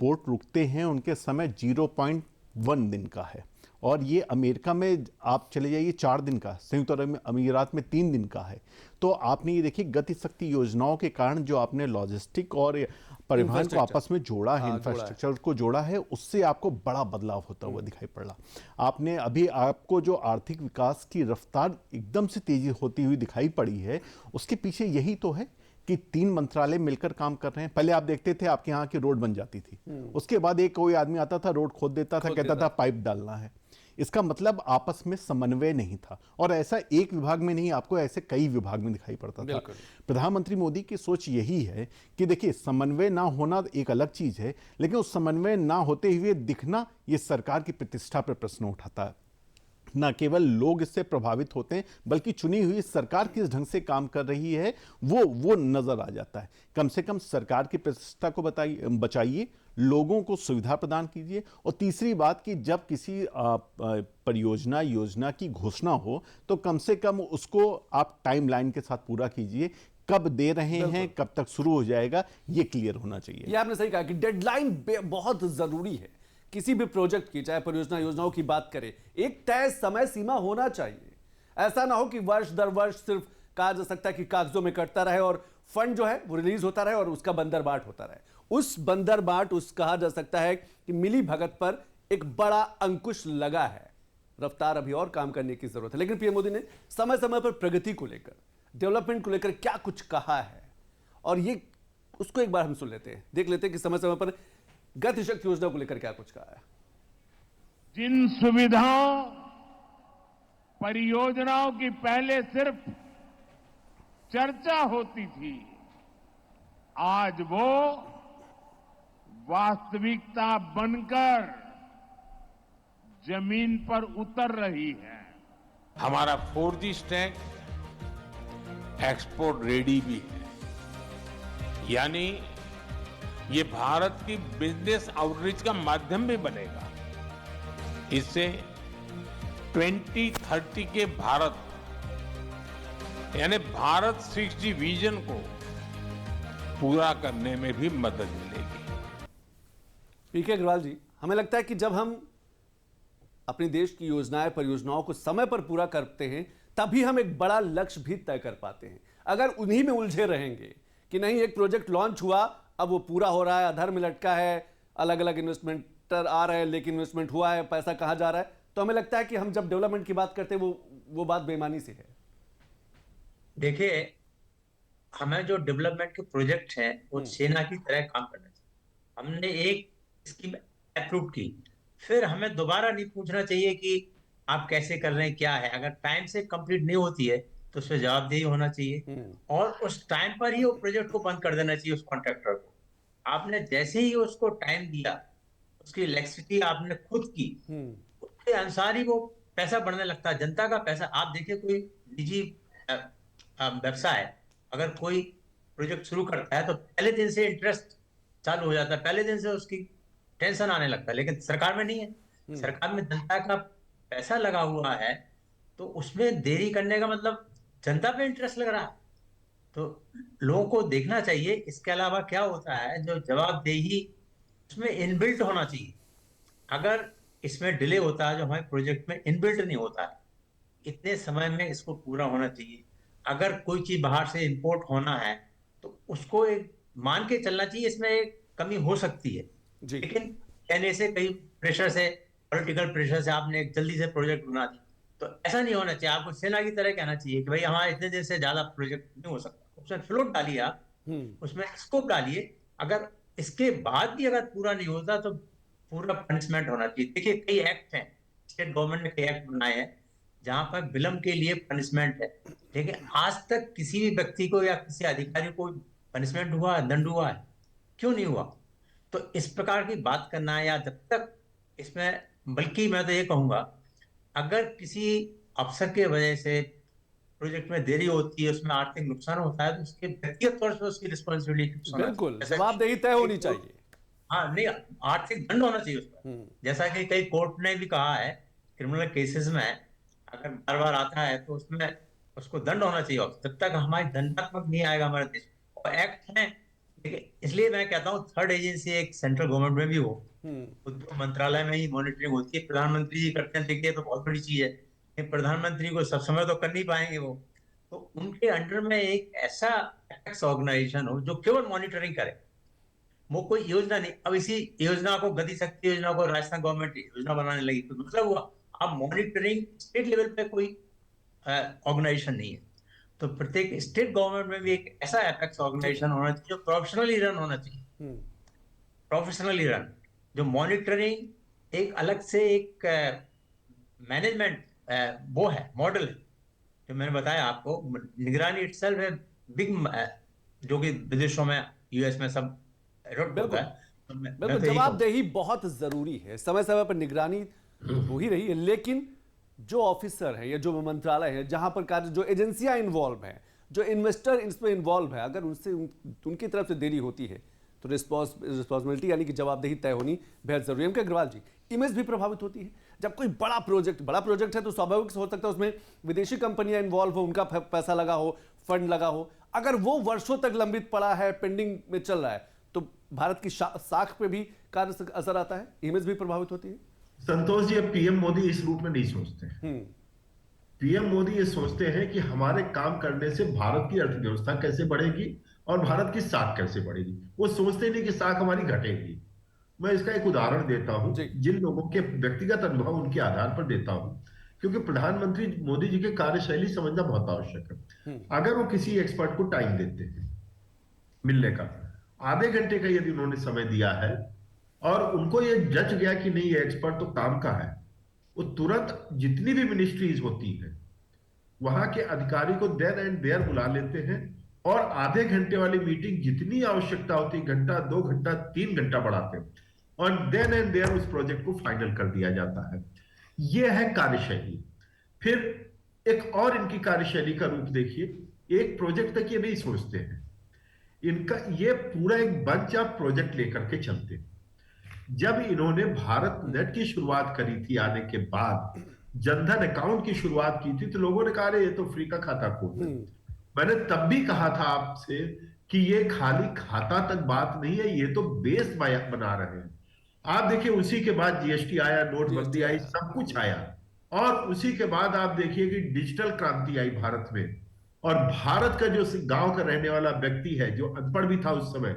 पोर्ट रुकते हैं उनके समय 0.1 दिन का है, और ये अमेरिका में आप चले जाइए 4 दिन का, संयुक्त अरब अमीरात में 3 दिन का है। तो आपने ये देखिए, गति शक्ति योजनाओं के कारण जो आपने लॉजिस्टिक और परिवहन को आपस में जोड़ा है, इंफ्रास्ट्रक्चर को जोड़ा है, उससे आपको बड़ा बदलाव होता हुआ दिखाई पड़ रहा। आपने अभी आपको जो आर्थिक विकास की रफ्तार एकदम से तेजी होती हुई दिखाई पड़ी है, उसके पीछे यही तो है कि 3 मंत्रालय मिलकर काम कर रहे हैं। पहले आप देखते थे आपके यहाँ की रोड बन जाती थी, उसके बाद एक कोई आदमी आता था, रोड खोद देता था, कहता था पाइप डालना है। इसका मतलब आपस में समन्वय नहीं था, और ऐसा एक विभाग में नहीं, आपको ऐसे कई विभाग में दिखाई पड़ता था। प्रधानमंत्री मोदी की सोच यही है कि देखिए, समन्वय ना होना एक अलग चीज है, लेकिन उस समन्वय ना होते हुए दिखना, ये सरकार की प्रतिष्ठा पर प्रश्न उठाता है। न केवल लोग इससे प्रभावित होते हैं, बल्कि चुनी हुई सरकार किस ढंग से काम कर रही है वो नजर आ जाता है। कम से कम सरकार की प्रतिष्ठा को बचाइए, लोगों को सुविधा प्रदान कीजिए, और तीसरी बात कि जब किसी परियोजना योजना की घोषणा हो तो कम से कम उसको आप टाइमलाइन के साथ पूरा कीजिए। कब दे रहे हैं, कब तक शुरू हो जाएगा, ये क्लियर होना चाहिए। ये आपने सही कहा कि डेडलाइन बहुत जरूरी है किसी भी प्रोजेक्ट की, चाहे परियोजना योजनाओं की बात करें, एक तय समय सीमा होना चाहिए। ऐसा ना हो कि वर्ष दर वर्ष सिर्फ कहा जा सकता है कि कागजों में कटता रहे और फंड जो है वो रिलीज होता रहे और उसका बंदरबाट होता रहे। उस बंदरबाट, उस कहा जा सकता है कि मिली भगत पर एक बड़ा अंकुश लगा है। रफ्तार अभी और काम करने की जरूरत है। लेकिन पीएम मोदी ने समय समय पर प्रगति को लेकर, डेवलपमेंट को लेकर क्या कुछ कहा है, और ये उसको एक बार हम सुन लेते हैं, देख लेते हैं कि समय समय पर गति शक्ति योजना को लेकर क्या कुछ कहा है। जिन सुविधाओं परियोजनाओं की पहले सिर्फ चर्चा होती थी, आज वो वास्तविकता बनकर जमीन पर उतर रही है। हमारा 4G स्टैक एक्सपोर्ट रेडी भी है, यानी ये भारत की बिजनेस आउटरीच का माध्यम भी बनेगा। इससे 2030 के भारत यानी भारत 6G विजन को पूरा करने में भी मदद मिलेगी। पीके अग्रवाल जी, हमें लगता है कि जब हम अपने देश की योजनाएं परियोजनाओं को समय पर पूरा करते हैं, तभी हम एक बड़ा लक्ष्य भी तय कर पाते हैं। अगर उन्हीं में उलझे रहेंगे कि नहीं, एक प्रोजेक्ट लॉन्च हुआ, अब वो पूरा हो रहा है, अधर में लटका है, अलग अलग इन्वेस्टमेंटर आ रहे हैं, लेकिन इन्वेस्टमेंट हुआ है, पैसा कहां जा रहा है, तो हमें लगता है कि हम जब डेवलपमेंट की बात करते हैं वो बात बेईमानी से है। देखिए, हमें जो डेवलपमेंट के प्रोजेक्ट हैं वो सेना की तरह काम करना चाहिए। हमने एक स्कीम अप्रूव की, फिर हमें दोबारा नहीं पूछना चाहिए कि आप कैसे कर रहे हैं, क्या है। अगर टाइम से कंप्लीट नहीं होती है तो उस पर जवाबदेही होना चाहिए, और उस टाइम पर ही वो प्रोजेक्ट को बंद कर देना चाहिए उस कॉन्ट्रैक्टर को। आपने जैसे ही उसको टाइम दिया, उसकी इलेक्ट्रिसिटी आपने खुद की, उसके अनुसार ही वो पैसा बढ़ने लगता है। जनता का पैसा, आप देखिए कोई निजी व्यवसाय अगर कोई प्रोजेक्ट शुरू करता है तो पहले दिन से इंटरेस्ट चालू हो जाता है, पहले दिन से उसकी टेंशन आने लगता है। लेकिन सरकार में नहीं है। सरकार में जनता का पैसा लगा हुआ है, तो उसमें देरी करने का मतलब जनता पे इंटरेस्ट लग रहा है। तो लोगों को देखना चाहिए। इसके अलावा क्या होता है, जो जवाबदेही उसमें इनबिल्ट होना चाहिए। अगर इसमें डिले होता है, जो हमारे प्रोजेक्ट में इनबिल्ट नहीं होता है, इतने समय में इसको पूरा होना चाहिए। अगर कोई चीज बाहर से इंपोर्ट होना है तो उसको एक मान के चलना चाहिए इसमें एक कमी हो सकती है, जी। लेकिन कहने से कई प्रेशर से, पॉलिटिकल प्रेशर से आपने एक जल्दी से प्रोजेक्ट बना दी, तो ऐसा नहीं होना चाहिए। आपको सेना की तरह कहना चाहिए कि भाई हमारा इतने दिन से ज्यादा प्रोजेक्ट नहीं हो सकता, उसमें फ्लोट डालिए आप, उसमें स्कोप डालिए। अगर इसके बाद भी अगर पूरा नहीं होता तो पूरा पनिशमेंट होना चाहिए। देखिए कई एक्ट हैं, स्टेट गवर्नमेंट ने कई एक्ट बनाए हैं जहां पर विलंब के लिए पनिशमेंट है, लेकिन आज तक किसी भी व्यक्ति को या किसी अधिकारी को पनिशमेंट हुआ, दंड हुआ है? क्यों नहीं हुआ? तो इस प्रकार की बात करना है, या जब तक इसमें, बल्कि मैं तो ये कहूंगा, अगर किसी अफसर के वजह से प्रोजेक्ट में देरी होती है, उसमें आर्थिक नुकसान होता है, तो उसके व्यक्तिगत तौर से उसकी रिस्पॉन्सिबिलिटी होना बिल्कुल, चाहिए। जवाबदेही तय होनी चाहिए। हाँ नहीं, आर्थिक दंड होना चाहिए उस पर। जैसा कि कई कोर्ट ने भी कहा है, क्रिमिनल केसेस में अगर बार बार आता है तो उसमें उसको दंड होना चाहिए। जब तक हमारी दंडात्मक नहीं आएगा हमारे देश में, और एक्ट है, देखिए इसलिए मैं कहता हूँ थर्ड एजेंसी एक सेंट्रल गवर्नमेंट में भी हो, उद्योग मंत्रालय में ही मॉनिटरिंग होती है। प्रधानमंत्री जी करते हैं, देखिए तो बहुत बड़ी चीज है, लेकिन प्रधानमंत्री को सब समय तो कर नहीं पाएंगे वो, तो उनके अंडर में एक ऐसा एपेक्स ऑर्गेनाइजेशन हो जो केवल मॉनिटरिंग करे, वो कोई योजना नहीं। अब इसी योजना को, गति शक्ति योजना को राजस्थान गवर्नमेंट योजना बनाने लगी, तो मतलब हुआ अब मॉनिटरिंग स्टेट लेवल पे कोई ऑर्गेनाइजेशन नहीं है। तो प्रत्येक स्टेट गवर्नमेंट में भी एक ऐसा एपेक्स ऑर्गेनाइजेशन होना चाहिए जो प्रोफेशनली रन होना चाहिए, प्रोफेशनली रन, जो मॉनिटरिंग एक अलग से एक मैनेजमेंट वो है, मॉडल है, जो मैंने बताया आपको। निगरानी इटसेल्फ है बिग, जो कि विदेशों में, यूएस में सब एडॉप्ट होता है। तो मैं बिल्कुल, तो यही कहूंगा। जवाबदेही बहुत जरूरी है, समय समय पर निगरानी हो ही रही है, लेकिन जो ऑफिसर है या जो मंत्रालय है, जहां पर कार्य, जो एजेंसियां इन्वॉल्व हैं, जो इन्वेस्टर इसमें इन्वॉल्व है, अगर उनसे उनकी तरफ से देरी होती है तो रिस्पॉन्सिबिलिटी यानी कि जवाबदेही तय होनी बेहद जरूरी है। अग्रवाल जी, इमेज भी प्रभावित होती है जब कोई बड़ा प्रोजेक्ट है, तो स्वाभाविक हो सकता है उसमें विदेशी कंपनियां इन्वॉल्व हो, उनका पैसा लगा हो, फंड लगा हो। अगर वो वर्षों तक लंबित पड़ा है, पेंडिंग में चल रहा है, तो भारत की साख पे भी कार्य असर आता है, इमेज भी प्रभावित होती है। संतोष जी, अब पीएम मोदी इस रूप में नहीं सोचते हैं। पीएम मोदी ये सोचते हैं कि हमारे काम करने से भारत की अर्थव्यवस्था कैसे बढ़ेगी और भारत की साख कैसे बढ़ेगी। वो सोचते नहीं कि साख हमारी घटेगी। मैं इसका एक उदाहरण देता हूं, जिन लोगों के व्यक्तिगत अनुभव उनके आधार पर देता हूं, क्योंकि प्रधानमंत्री मोदी जी की कार्यशैली समझना बहुत आवश्यक है। अगर वो किसी एक्सपर्ट को टाइम देते हैं मिलने का, आधे घंटे का यदि उन्होंने समय दिया है और उनको ये जज गया कि नहीं ये एक्सपर्ट तो काम का है, वो तुरंत जितनी भी मिनिस्ट्रीज होती है वहां के अधिकारी को देन एंड देयर बुला लेते हैं और आधे घंटे वाली मीटिंग जितनी आवश्यकता होती, घंटा, 2 घंटा, 3 घंटा बढ़ाते हैं और देन एंड देयर उस प्रोजेक्ट को फाइनल कर दिया जाता है। यह है कार्यशैली। फिर एक और इनकी कार्यशैली का रूप देखिए, एक प्रोजेक्ट तक ये नहीं सोचते हैं, इनका ये पूरा एक बंच ऑफ प्रोजेक्ट लेकर के चलते हैं। जब इन्होंने भारत नेट की शुरुआत करी थी आने के बाद, जनधन अकाउंट की शुरुआत की थी, तो लोगों ने कहा ये तो फ्री का खाता खोल है। मैंने तब भी कहा था आपसे कि ये खाली खाता तक बात नहीं है, ये तो बेस बना रहे हैं। आप देखिए उसी के बाद जीएसटी आया, नोटबंदी आई, सब कुछ आया, और उसी के बाद आप देखिए कि डिजिटल क्रांति आई भारत में, और भारत का जो गांव का रहने वाला व्यक्ति है, जो अनपढ़ भी था उस समय,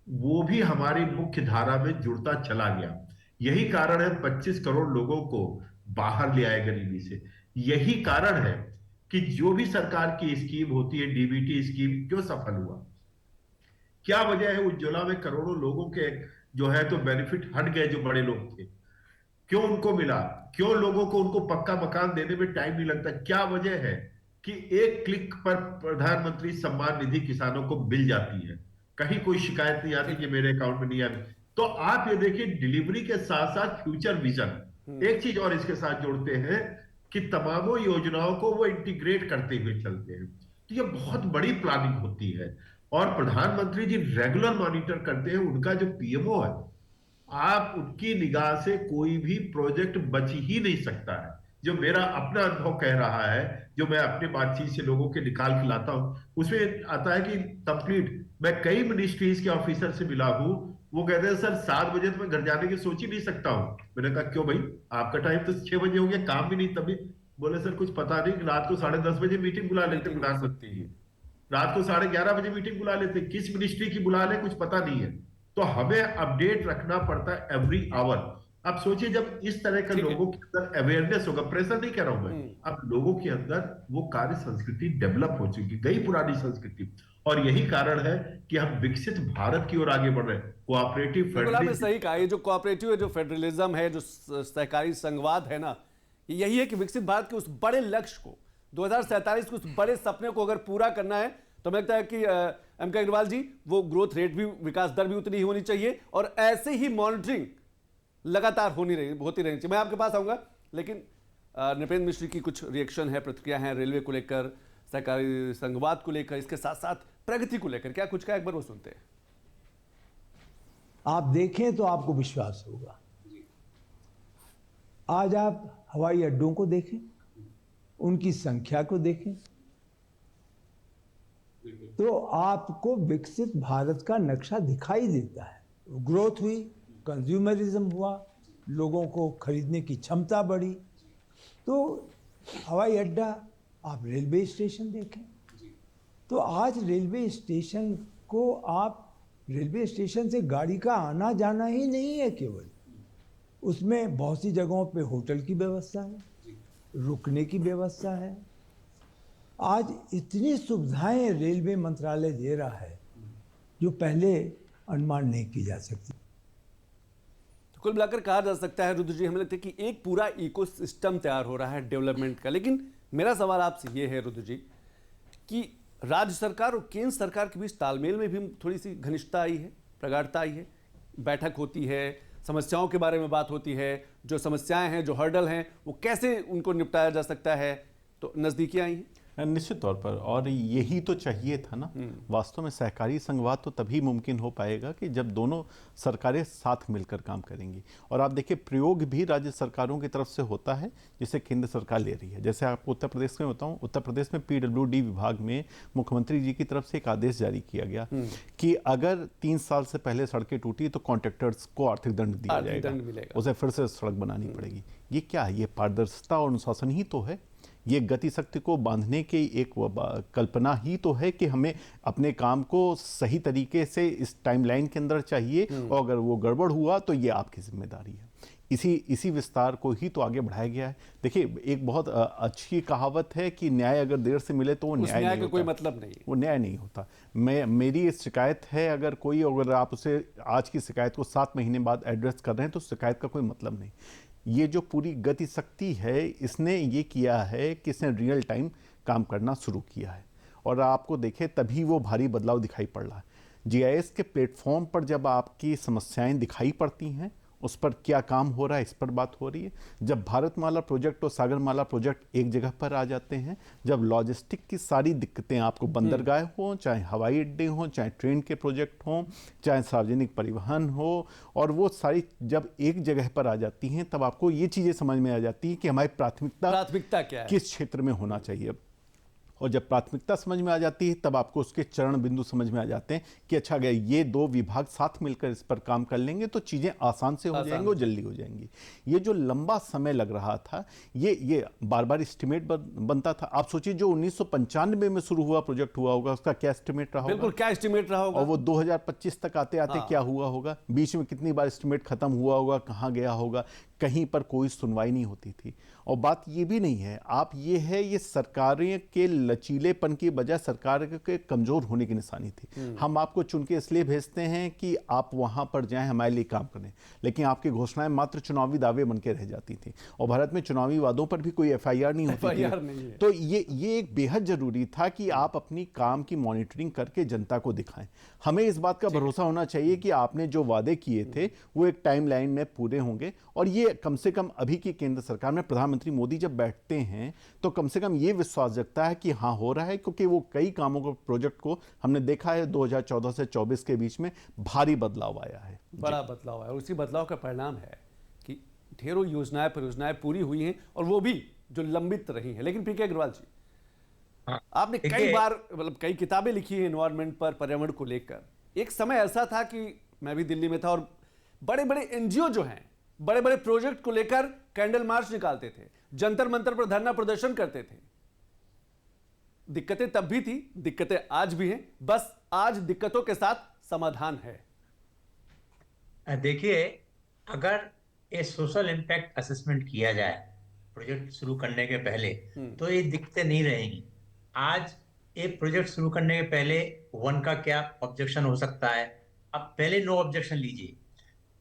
वो भी हमारी मुख्य धारा में जुड़ता चला गया। यही कारण है 25 करोड़ लोगों को बाहर ले आए गरीबी से। यही कारण है कि जो भी सरकार की स्कीम होती है, डीबीटी स्कीम क्यों सफल हुआ, क्या वजह है? उज्ज्वला में करोड़ों लोगों के जो है तो बेनिफिट हट गए, जो बड़े लोग थे, क्यों उनको मिला? क्यों लोगों को उनको पक्का मकान देने में टाइम नहीं लगता? क्या वजह है कि एक क्लिक पर प्रधानमंत्री सम्मान निधि किसानों को मिल जाती है, कहीं कोई शिकायत नहीं आती कि मेरे अकाउंट में नहीं आ रही। तो आप ये देखिए, डिलीवरी के साथ साथ फ्यूचर विजन, एक चीज और इसके साथ जोड़ते हैं कि तमामों योजनाओं को वो इंटीग्रेट करते हुए चलते हैं। तो ये बहुत बड़ी प्लानिंग होती है और प्रधानमंत्री जी रेगुलर मॉनिटर करते हैं। उनका जो पीएमओ है, आप उनकी निगाह से कोई भी प्रोजेक्ट बच ही नहीं सकता है। जो मेरा अपना अनुभव कह रहा है, जो मैं अपनी बातचीत से लोगों के निकाल के लाता हूं, उसमें आता है कि कंप्लीट। मैं कई मिनिस्ट्रीज के ऑफिसर से मिला हूं, वो कहते हैं सर 7 बजे तो मैं घर जाने की सोच ही नहीं सकता हूं। मैंने कहा क्यों भाई, आपका टाइम तो 6 बजे हो गया, काम भी नहीं। तभी बोले सर कुछ पता नहीं, रात को 10:30 बजे मीटिंग बुला लेते प्रधानमंत्री। रात को 11:30 बजे मीटिंग बुला लेते, किस मिनिस्ट्री की बुला ले कुछ पता नहीं है। तो हमें अपडेट रखना पड़ता है एवरी आवर। अब सोचिए जब इस तरह के लोगों के अंदर अवेयरनेस होगा, प्रेशर नहीं कह रहा हूं मैं, अब लोगों के अंदर वो कार्य संस्कृति डेवलप हो चुकी, गई पुरानी संस्कृति, और यही कारण है कि हम विकसित भारत की ओर आगे बढ़ रहे हैं। कोऑपरेटिव बिल्कुल आपने फेडरलिज्म, सही कहा, ये जो कोऑपरेटिव है, जो फेडरलिज्म है, जो सहकारी संघवाद है ना, यही है कि विकसित भारत के उस बड़े लक्ष्य को 2047 के उस बड़े सपने को अगर पूरा करना है तो हमें लगता है कि एम के अग्रवाल जी, वो ग्रोथ रेट भी, विकास दर भी उतनी ही होनी चाहिए और ऐसे ही मॉनिटरिंग लगातार होती रहनी चाहिए। मैं आपके पास आऊंगा, लेकिन नृपेंद्र मिश्र की कुछ रिएक्शन है, प्रतिक्रिया है रेलवे को लेकर, सहकारी संघवाद को लेकर, इसके साथ साथ प्रगति को लेकर, क्या कुछ का एक बार वो सुनते हैं। आप देखें तो आपको विश्वास होगा। आज आप हवाई अड्डों को देखें, उनकी संख्या को देखें, तो आपको विकसित भारत का नक्शा दिखाई देता है। ग्रोथ हुई, कंज्यूमरिज्म हुआ, लोगों को खरीदने की क्षमता बढ़ी। तो हवाई अड्डा, आप रेलवे स्टेशन देखें, तो आज रेलवे स्टेशन को आप, रेलवे स्टेशन से गाड़ी का आना जाना ही नहीं है केवल, उसमें बहुत सी जगहों पे होटल की व्यवस्था है, रुकने की व्यवस्था है। आज इतनी सुविधाएं रेलवे मंत्रालय दे रहा है जो पहले अनुमान नहीं की जा सकती। तो कुल मिलाकर कहा जा सकता है रुद्र जी, हमें लगता है कि एक पूरा इकोसिस्टम तैयार हो रहा है डेवलपमेंट का। लेकिन मेरा सवाल आपसे ये है रुद्र जी कि राज्य सरकार और केंद्र सरकार के बीच तालमेल में भी थोड़ी सी घनिष्ठता आई है, प्रगाढ़ता आई है, बैठक होती है, समस्याओं के बारे में बात होती है, जो समस्याएं हैं, जो हर्डल हैं, वो कैसे उनको निपटाया जा सकता है, तो नजदीकी आई हैं। निश्चित तौर पर, और यही तो चाहिए था ना। वास्तव में सहकारी संघवाद तो तभी मुमकिन हो पाएगा कि जब दोनों सरकारें साथ मिलकर काम करेंगी। और आप देखिए, प्रयोग भी राज्य सरकारों की तरफ से होता है जिसे केंद्र सरकार ले रही है। जैसे आपको उत्तर प्रदेश में बताऊं, उत्तर प्रदेश में PWD विभाग में मुख्यमंत्री जी की तरफ से एक आदेश जारी किया गया कि अगर 3 साल से पहले सड़कें टूटी तो कॉन्ट्रैक्टर्स को आर्थिक दंड दिया जाएगा, उसे फिर से सड़क बनानी पड़ेगी। ये क्या है? ये पारदर्शिता और अनुशासन ही तो है। ये गति शक्ति को बांधने की एक कल्पना ही तो है कि हमें अपने काम को सही तरीके से इस टाइमलाइन के अंदर चाहिए, और अगर वो गड़बड़ हुआ तो ये आपकी जिम्मेदारी है। इसी विस्तार को ही तो आगे बढ़ाया गया है। देखिए, एक बहुत अच्छी कहावत है कि न्याय अगर देर से मिले तो वो न्याय नहीं होता, कोई मतलब नहीं, वो न्याय नहीं होता। मेरी शिकायत है, अगर आप उसे आज की शिकायत को 7 महीने बाद एड्रेस कर रहे हैं तो शिकायत का कोई मतलब नहीं। ये जो पूरी गति शक्ति है, इसने ये किया है कि इसने रियल टाइम काम करना शुरू किया है, और आपको देखें तभी वो भारी बदलाव दिखाई पड़ रहा है। GIS के प्लेटफॉर्म पर जब आपकी समस्याएं दिखाई पड़ती हैं, उस पर क्या काम हो रहा है, इस पर बात हो रही है। जब भारतमाला प्रोजेक्ट और सागरमाला प्रोजेक्ट एक जगह पर आ जाते हैं, जब लॉजिस्टिक की सारी दिक्कतें, आपको बंदरगाह हो, चाहे हवाई अड्डे हो, चाहे ट्रेन के प्रोजेक्ट हो, चाहे सार्वजनिक परिवहन हो, और वो सारी जब एक जगह पर आ जाती हैं, तब आपको ये चीज़ें समझ में आ जाती हैं कि हमारी प्राथमिकता क्या है, किस क्षेत्र में होना चाहिए। और जब प्राथमिकता समझ में आ जाती है, तब आपको उसके चरण बिंदु समझ में आ जाते हैं कि अच्छा गया, ये 2 विभाग साथ मिलकर इस पर काम कर लेंगे तो चीज़ें आसान से हो जाएंगी और जल्दी हो जाएंगी। ये जो लंबा समय लग रहा था, ये बार बार एस्टिमेट बनता था। आप सोचिए, जो 1995 में शुरू हुआ प्रोजेक्ट हुआ होगा, उसका क्या एस्टिमेट रहा होगा? बिल्कुल, क्या एस्टिमेट रहा होगा, और वो 2025 तक आते आते क्या हुआ होगा? बीच में कितनी बार एस्टिमेट खत्म हुआ होगा, कहाँ गया होगा? कहीं पर कोई सुनवाई नहीं होती थी। और बात ये भी नहीं है, ये सरकारें के लचीलेपन की वजह सरकार के कमजोर होने की निशानी थी। हम आपको चुन के इसलिए भेजते हैं कि आप वहां पर जाएं, हमारे लिए काम करें, लेकिन आपकी घोषणाएं मात्र चुनावी दावे बन के रह जाती थी। और भारत में चुनावी वादों पर भी कोई FIR नहीं होती थी। तो ये एक बेहद जरूरी था कि आप अपनी काम की मॉनिटरिंग करके जनता को दिखाएं। हमें इस बात का भरोसा होना चाहिए कि आपने जो वादे किए थे वो एक टाइमलाइन में पूरे होंगे। और ये कम से कम अभी की केंद्र सरकार में प्रधानमंत्री मोदी जब बैठते हैं तो कम से कम ये विश्वास जगता है कि हाँ, हो रहा है, क्योंकि वो कई कामों को, प्रोजेक्ट को हमने देखा है 2014 से 24 के बीच में भारी बदलाव आया है, बड़ा बदलाव है। और उसी बदलाव का परिणाम है कि ढेरों योजनाएं परियोजनाएं पूरी हुई हैं, और वो भी जो लंबित रही हैं। लेकिन PK अग्रवाल जी, आपने कई बार, मतलब कई किताबें लिखी हैं एनवायरमेंट पर, पर्यावरण को लेकर। एक समय ऐसा था कि मैं भी दिल्ली में था, और बड़े बड़े NGO जो हैं, बड़े बड़े प्रोजेक्ट को लेकर कैंडल मार्च निकालते थे, जंतर मंतर पर धरना प्रदर्शन करते थे। दिक्कतें तब भी थी, दिक्कतें आज भी हैं, बस आज दिक्कतों के साथ समाधान है। देखिए, अगर ये सोशल इम्पैक्ट असेसमेंट किया जाए प्रोजेक्ट शुरू करने के पहले, तो ये दिक्कतें नहीं रहेंगी। आज ये प्रोजेक्ट शुरू करने के पहले वन का क्या ऑब्जेक्शन हो सकता है, आप पहले नो ऑब्जेक्शन लीजिए,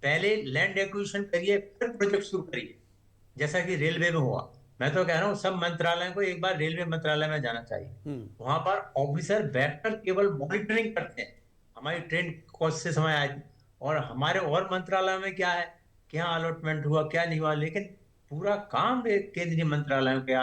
पहले लैंड एक्विजिशन करिए, फिर प्रोजेक्ट शुरू करिए, जैसा कि रेलवे में हुआ। मैं तो कह रहा हूँ सब मंत्रालयों को एक बार रेलवे मंत्रालय में जाना चाहिए। वहां पर ऑफिसर बैठकर केवल मॉनिटरिंग करते हैं। हमारी ट्रेन कौन से समय आई थी, और हमारे और मंत्रालय में क्या है, क्या अलॉटमेंट हुआ, क्या नहीं हुआ, लेकिन पूरा काम केंद्रीय मंत्रालयों के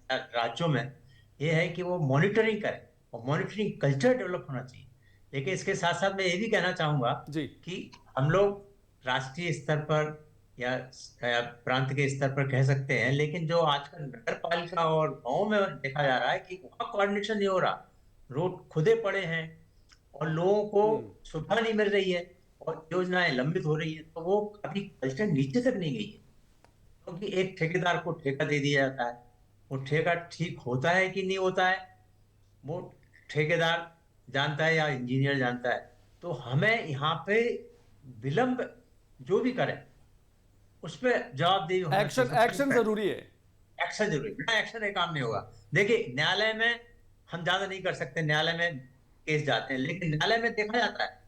राज्यों में ये है कि वो मॉनिटरिंग करें, और मॉनिटरिंग कल्चर डेवलप होना चाहिए। लेकिन इसके साथ साथ मैं ये भी कहना चाहूंगा जी। कि हम लोग राष्ट्रीय स्तर पर या प्रांत के स्तर पर कह सकते हैं, लेकिन जो आजकल नगर पालिका और गांव में देखा जा रहा है कि वहां कोऑर्डिनेशन नहीं हो रहा, रोड खुदे पड़े हैं और लोगों को सुविधा नहीं मिल रही है और योजनाएं लंबित हो रही है, तो वो अभी कल्चर नीचे तक नहीं गई है। क्योंकि एक ठेकेदार को ठेका दे दिया जाता है, वो ठेका ठीक होता है कि नहीं होता है, वो ठेकेदार जानता है या इंजीनियर जानता है। तो हमें यहाँ पे विलंब जो भी करें उस पर जवाबदेही होना एक्शन चाहिए। एक्शन जरूरी है। एक्शन जरूरी, बिना एक्शन ये काम नहीं होगा। देखिए, न्यायालय में हम ज्यादा नहीं कर सकते, न्यायालय में केस जाते हैं, लेकिन न्यायालय में देखा जाता है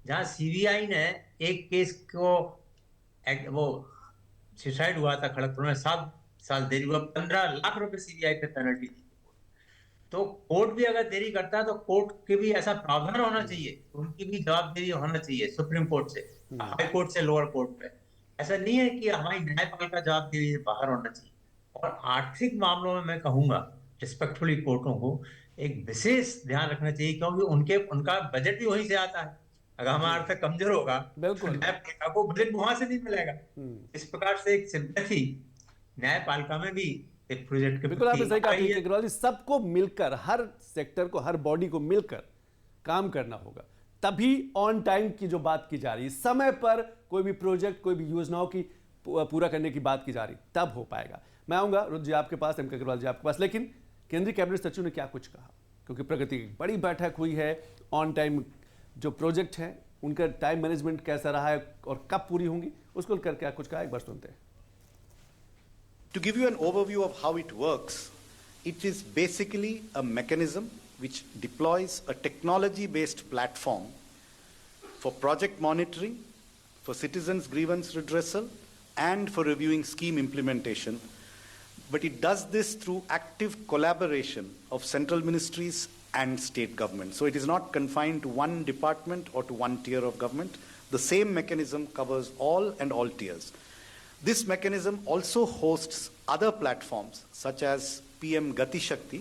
जहां सीबीआई ने एक केस को वो सुसाइड हुआ था खड़गपुर में, 7 साल देरी हुआ, 15 लाख रुपए सीबीआई पे पेनल्टी दी। तो कोर्ट भी अगर देरी करता है तो कोर्ट के भी ऐसा प्रावधान होना चाहिए, उनकी भी जवाबदेही होना चाहिए, सुप्रीम कोर्ट से, हाई कोर्ट से लोअर कोर्ट पे। ऐसा नहीं है कि हमारी न्यायपालिका जवाबदेही बाहर होना चाहिए। और आर्थिक मामलों में मैं कहूंगा रिस्पेक्टफुली कोर्टों को एक विशेष ध्यान रखना चाहिए, क्योंकि उनका बजट भी वहीं से आता है। अगर हमारा अर्थ कमजोर होगा बिल्कुल। तो न्यायपालिका को बजट वहां से नहीं मिलेगा। इस प्रकार से एक सिंपैथी न्यायपालिका में भी एक प्रोजेक्ट के बिल्कुल आपने सही कहा प्रति पीके अग्रवाल जी, सबको मिलकर, हर सेक्टर को, हर बॉडी को मिलकर काम करना होगा, तभी ऑन टाइम की जो बात की जा रही है, समय पर कोई भी प्रोजेक्ट, कोई भी योजनाओं की पूरा करने की बात की जा रही, तब हो पाएगा। मैं आऊंगा रुद्र जी आपके पास, एम के अग्रवाल जी आपके पास, लेकिन केंद्रीय कैबिनेट सचिव ने क्या कुछ कहा, क्योंकि प्रगति की बड़ी बैठक हुई है, ऑन टाइम जो प्रोजेक्ट है उनका टाइम मैनेजमेंट कैसा रहा है और कब पूरी होंगी, उसको लेकर क्या कुछ कहा, एक बार सुनते हैं। To give you an overview of how it works, it is basically a mechanism which deploys a technology-based platform for project monitoring, for citizens' grievance redressal, and for reviewing scheme implementation. But it does this through active collaboration of central ministries and state government. So it is not confined to one department or to one tier of government. The same mechanism covers all and all tiers. This mechanism also hosts other platforms such as PM Gati Shakti,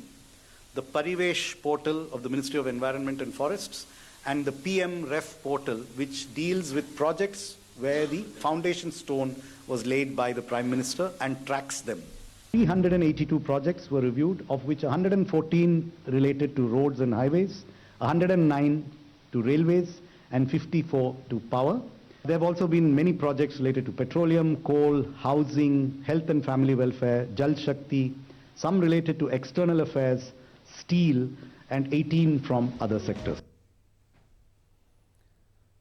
the Parivesh portal of the Ministry of Environment and Forests, and the PM Ref portal, which deals with projects where the foundation stone was laid by the Prime Minister and tracks them. 382 projects were reviewed, of which 114 related to roads and highways, 109 to railways, and 54 to power. There have also been many projects related to petroleum, coal, housing, health and family welfare, Jal Shakti, some related to external affairs, steel, and 18 from other sectors.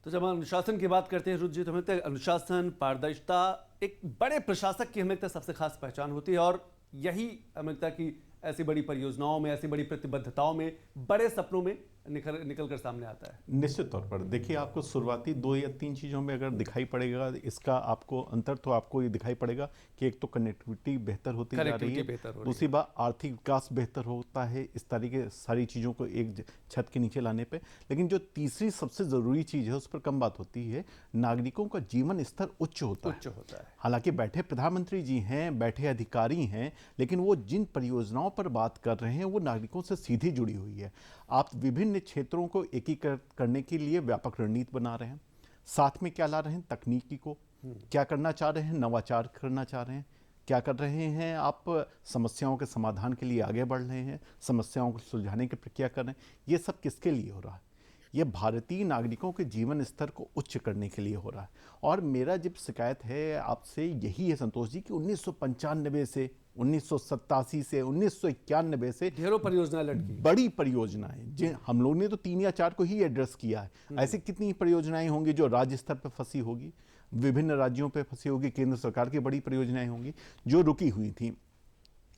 तो जब हम अनुशासन की बात करते हैं रुद्र जी, तो हमें लगता है अनुशासन, पारदर्शिता एक बड़े प्रशासक की हमें लगता है सबसे खास पहचान होती है, और यही हमें लगता है कि ऐसी बड़ी परियोजनाओं में, ऐसी बड़ी प्रतिबद्धताओं में, बड़े सपनों में निकल कर सामने आता है। निश्चित तौर पर देखिए, आपको शुरुआती 2 या 3 चीज़ों में अगर दिखाई पड़ेगा इसका आपको अंतर, तो आपको ये दिखाई पड़ेगा कि एक तो कनेक्टिविटी बेहतर होती जा रही है, दूसरी बात आर्थिक विकास बेहतर होता है, इस तरीके सारी चीज़ों को एक छत के नीचे लाने पे। लेकिन जो तीसरी सबसे ज़रूरी चीज़ है उस पर कम बात होती है, नागरिकों का जीवन स्तर उच्च होता है। हालांकि बैठे प्रधानमंत्री जी हैं, बैठे अधिकारी हैं, लेकिन वो जिन परियोजनाओं पर बात कर रहे हैं वो नागरिकों से सीधी जुड़ी हुई है। आप विभिन्न क्षेत्रों को एकीकृत करने के लिए व्यापक रणनीति बना रहे हैं, साथ में क्या ला रहे हैं, तकनीकी को क्या करना चाह रहे हैं, नवाचार करना चाह रहे हैं, क्या कर रहे हैं, आप समस्याओं के समाधान के लिए आगे बढ़ रहे हैं, समस्याओं को सुलझाने की प्रक्रिया कर रहे हैं। ये सब किसके लिए हो रहा है? ये भारतीय नागरिकों के जीवन स्तर को उच्च करने के लिए हो रहा है। और मेरा जब शिकायत है आपसे यही है संतोष जी कि 1995 से 1987 से 1991 से ढेरों परियोजना लटकी, बड़ी परियोजनाएं जिन हम लोग ने तो 3 या 4 को ही एड्रेस किया है। ऐसे कितनी परियोजनाएं होंगी जो राज्य स्तर पर फंसी होगी, विभिन्न राज्यों पे फंसी होगी, केंद्र सरकार की बड़ी परियोजनाएं होंगी जो रुकी हुई थी।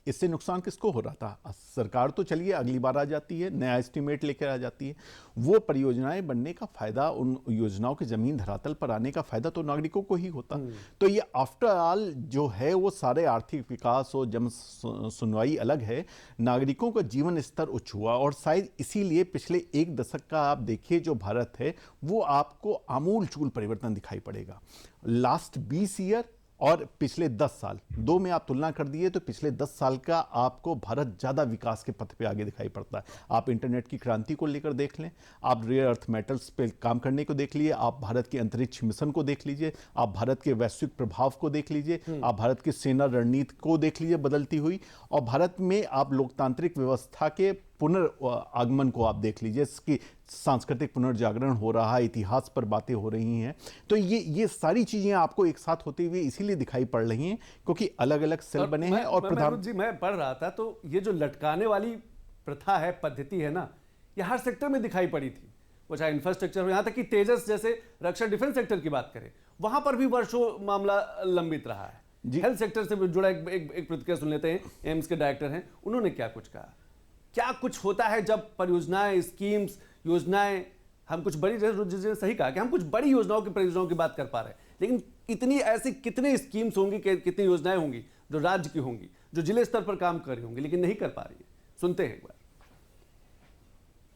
इससे नुकसान किसको हो रहा था? सरकार तो चलिए अगली बार आ जाती है, नया एस्टीमेट लेकर आ जाती है। वो परियोजनाएं बनने का फायदा, उन योजनाओं के जमीन धरातल पर आने का फायदा तो नागरिकों को ही होता। तो ये आफ्टर ऑल जो है वो सारे आर्थिक विकास और जन सुनवाई अलग है, नागरिकों का जीवन स्तर उच्च हुआ। और शायद इसीलिए पिछले 1 दशक का आप देखिए जो भारत है वो आपको आमूल चूल परिवर्तन दिखाई पड़ेगा। लास्ट 20 ईयर और पिछले 10 साल, दो में आप तुलना कर दिए तो पिछले 10 साल का आपको भारत ज़्यादा विकास के पथ पे आगे दिखाई पड़ता है। आप इंटरनेट की क्रांति को लेकर देख लें, आप रेयर अर्थ मेटल्स पे काम करने को देख लीजिए, आप भारत के अंतरिक्ष मिशन को देख लीजिए, आप भारत के वैश्विक प्रभाव को देख लीजिए, आप भारत की सेना रणनीति को देख लीजिए बदलती हुई, और भारत में आप लोकतांत्रिक व्यवस्था के पुनर्आगमन को आप देख लीजिए, इसकी सांस्कृतिक पुनर्जागरण हो रहा है, इतिहास पर बातें हो रही हैं। तो ये सारी चीजें आपको एक साथ होते हुए इसीलिए दिखाई पड़ रही हैं क्योंकि अलग अलग सेल बने हैं। और प्रधानमंत्री जी, मैं पढ़ रहा था तो ये जो लटकाने वाली प्रथा है, पद्धति है ना, ये हर सेक्टर में दिखाई पड़ी थी। वो चाहे इंफ्रास्ट्रक्चर हो, यहाँ तक कि तेजस जैसे रक्षा डिफेंस सेक्टर की बात करें, वहां पर भी वर्षों मामला लंबित रहा है। हेल्थ सेक्टर से जुड़ा एक प्रतिक्रिया सुन लेते हैं। एम्स के डायरेक्टर हैं, उन्होंने क्या कुछ कहा। क्या कुछ होता है जब परियोजनाएं, स्कीम्स, योजनाएं, हम कुछ बड़ी, जिसने सही कहा कि हम कुछ बड़ी योजनाओं की बात कर पा रहे हैं, लेकिन इतनी ऐसी कितने स्कीम्स होंगी, कितनी योजनाएं होंगी जो राज्य की होंगी, जो जिले स्तर पर काम कर रही होंगी, लेकिन नहीं कर पा रही है। सुनते हैं एक बार।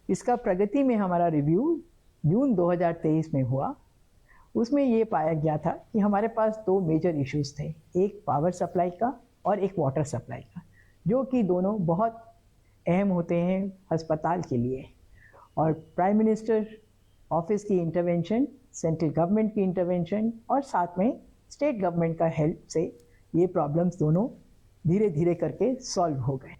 इसका प्रगति में हमारा रिव्यू जून 2023 में हुआ। उसमें ये पाया गया था कि हमारे पास 2 मेजर इश्यूज थे, एक पावर सप्लाई का और एक वाटर सप्लाई का, जो कि दोनों बहुत अहम होते हैं अस्पताल के लिए। और प्राइम मिनिस्टर ऑफिस की इंटरवेंशन, सेंट्रल गवर्नमेंट की इंटरवेंशन और साथ में स्टेट गवर्नमेंट का हेल्प से ये प्रॉब्लम्स दोनों धीरे धीरे करके सॉल्व हो गए।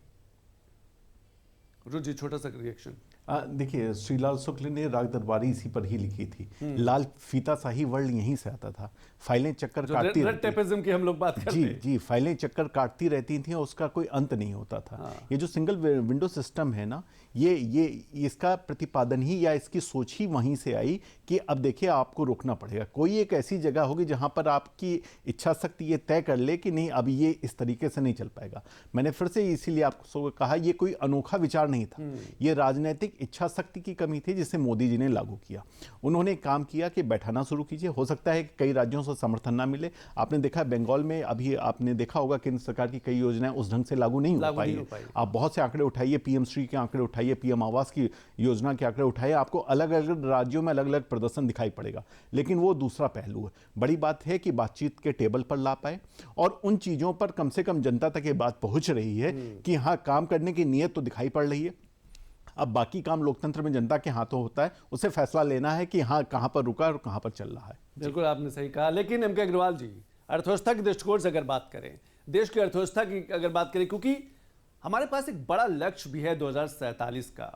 रुचि, छोटा सा रिएक्शन। देखिए, श्रीलाल शुक्ल ने राग दरबारी इसी पर ही लिखी थी। लाल फीता शाही वर्ल्ड यहीं से आता था। फाइलें चक्कर काटती रहती की हम लोग बात करते हैं। जी, फाइलें चक्कर काटती रहती थी और उसका कोई अंत नहीं होता था। ये जो सिंगल विंडो सिस्टम है ना, ये इसका प्रतिपादन ही या इसकी सोच ही वहीं से आई कि अब देखिए आपको रोकना पड़ेगा। कोई एक ऐसी जगह होगी जहां पर आपकी इच्छा शक्ति ये तय कर ले कि नहीं, अब ये इस तरीके से नहीं चल पाएगा। मैंने फिर से इसीलिए आपको कहा, ये कोई अनोखा विचार नहीं था, ये राजनीतिक इच्छा शक्ति की कमी थी जिसे मोदी जी ने लागू किया। उन्होंने काम किया कि बैठाना शुरू कीजिए। हो सकता है कि कई राज्यों से समर्थन ना मिले। आपने देखा बंगाल में, अभी आपने देखा होगा केंद्र सरकार की कई योजनाएं उस ढंग से लागू नहीं हो पाई। आप बहुत से आंकड़े उठाइए, पीएम श्री के आंकड़े उठाइए, पीएम आवास की योजना के आंकड़े उठाइए, आपको अलग अलग राज्यों में अलग अलग प्रदर्शन दिखाई पड़ेगा। लेकिन वो दूसरा पहलू है। बड़ी बात है कि बातचीत के टेबल पर ला पाए और उन चीजों पर कम से कम जनता तक ये बात पहुंच रही है कि हाँ, काम करने की नीयत तो दिखाई पड़ रही है। अब बाकी काम लोकतंत्र में जनता के हाथों होता है, उसे फैसला लेना है कि हाँ, कहां पर रुका और कहां पर चल रहा है। बिल्कुल आपने सही कहा। लेकिन एम के अग्रवाल जी, अर्थव्यवस्था के दृष्टिकोण से अगर बात करें, देश की अर्थव्यवस्था की अगर बात करें, क्योंकि हमारे पास एक बड़ा लक्ष्य भी है 2047 का,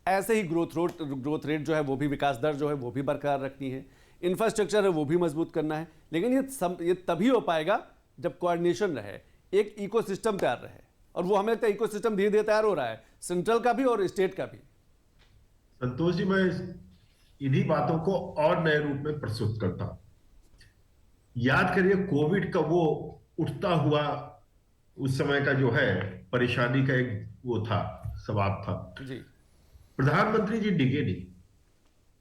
ऐसे ही ग्रोथ रेट जो है वो भी, विकास दर जो है वो भी बरकरार रखनी है, इंफ्रास्ट्रक्चर है वो भी मजबूत करना है। लेकिन ये तभी हो पाएगा जब कोऑर्डिनेशन रहे, एक इकोसिस्टम तैयार रहे, और वो हमें लगता है इकोसिस्टम धीरे धीरे तैयार हो रहा है, सेंट्रल का भी और स्टेट का भी। संतोष जी, मैं इन्हीं बातों को और नए रूप में प्रस्तुत करता हूं। याद करिए, कोविड का वो उठता हुआ उस समय का जो है परेशानी का एक वो था, सवाब था जी। प्रधानमंत्री जी डिगे नहीं।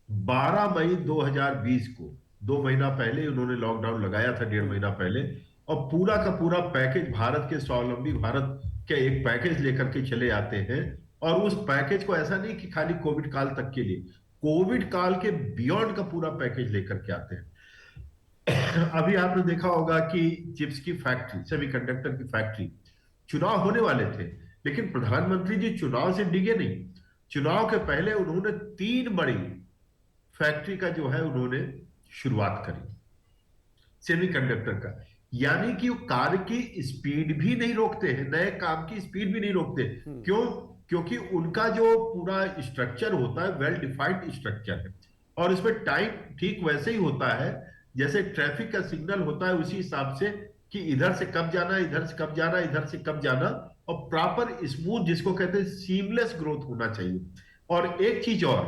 12 मई 2020 को, 2 महीना पहले उन्होंने लॉकडाउन लगाया था, 1.5 महीना पहले, और पूरा का पूरा पैकेज, भारत के स्वावलंबी भारत के एक पैकेज लेकर के चले आते हैं। और उस पैकेज को ऐसा नहीं कि खाली कोविड काल तक के लिए, कोविड काल के बियॉन्ड का पूरा पैकेज लेकर के आते हैं। अभी आपने देखा होगा कि चिप्स की फैक्ट्री, सेमीकंडक्टर की फैक्ट्री, चुनाव होने वाले थे, लेकिन प्रधानमंत्री जी चुनाव से डिगे नहीं। चुनाव के पहले उन्होंने 3 बड़ी फैक्ट्री का जो है उन्होंने शुरुआत करी, सेमीकंडक्टर का। यानी कि कार्य की स्पीड भी नहीं रोकते हैं, नए काम की स्पीड भी नहीं रोकते। क्यों? क्योंकि उनका जो पूरा स्ट्रक्चर होता है वेल डिफाइंड स्ट्रक्चर है, और इसमें टाइम ठीक वैसे ही होता है जैसे ट्रैफिक का सिग्नल होता है, उसी हिसाब से कि इधर से कब जाना, इधर से कब जाना, इधर से कब जाना, और प्रॉपर स्मूथ, जिसको कहते हैं सीमलेस ग्रोथ होना चाहिए। और एक चीज और,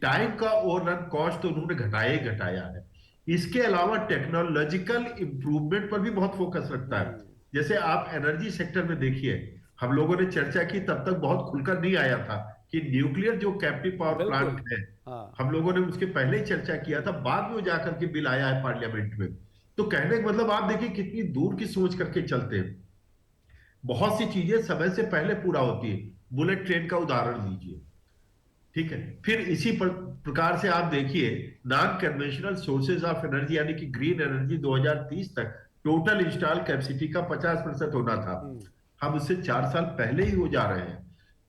टाइम का ओवररन कॉस्ट तो उन्होंने घटाया ही घटाया है। इसके अलावा टेक्नोलॉजिकल इंप्रूवमेंट पर भी बहुत फोकस रखता है। जैसे आप एनर्जी सेक्टर में देखिए, हम लोगों ने चर्चा की, तब तक बहुत खुलकर नहीं आया था कि न्यूक्लियर जो कैप्टिव पावर प्लांट है, हम लोगों ने उसके पहले ही चर्चा किया था, बाद में जाकर के बिल आया है पार्लियामेंट में। तो कहने का मतलब आप देखिए कितनी दूर की सोच करके चलते हैं। बहुत सी चीजें समय से पहले पूरा होती है। बुलेट ट्रेन का उदाहरण लीजिए, ठीक है। फिर इसी प्रकार से आप देखिए non conventional sources of energy यानी कि ग्रीन एनर्जी 2030 तक टोटल इंस्टॉल कैपेसिटी का 50% होना था, हम उससे 4 साल पहले ही हो जा रहे हैं।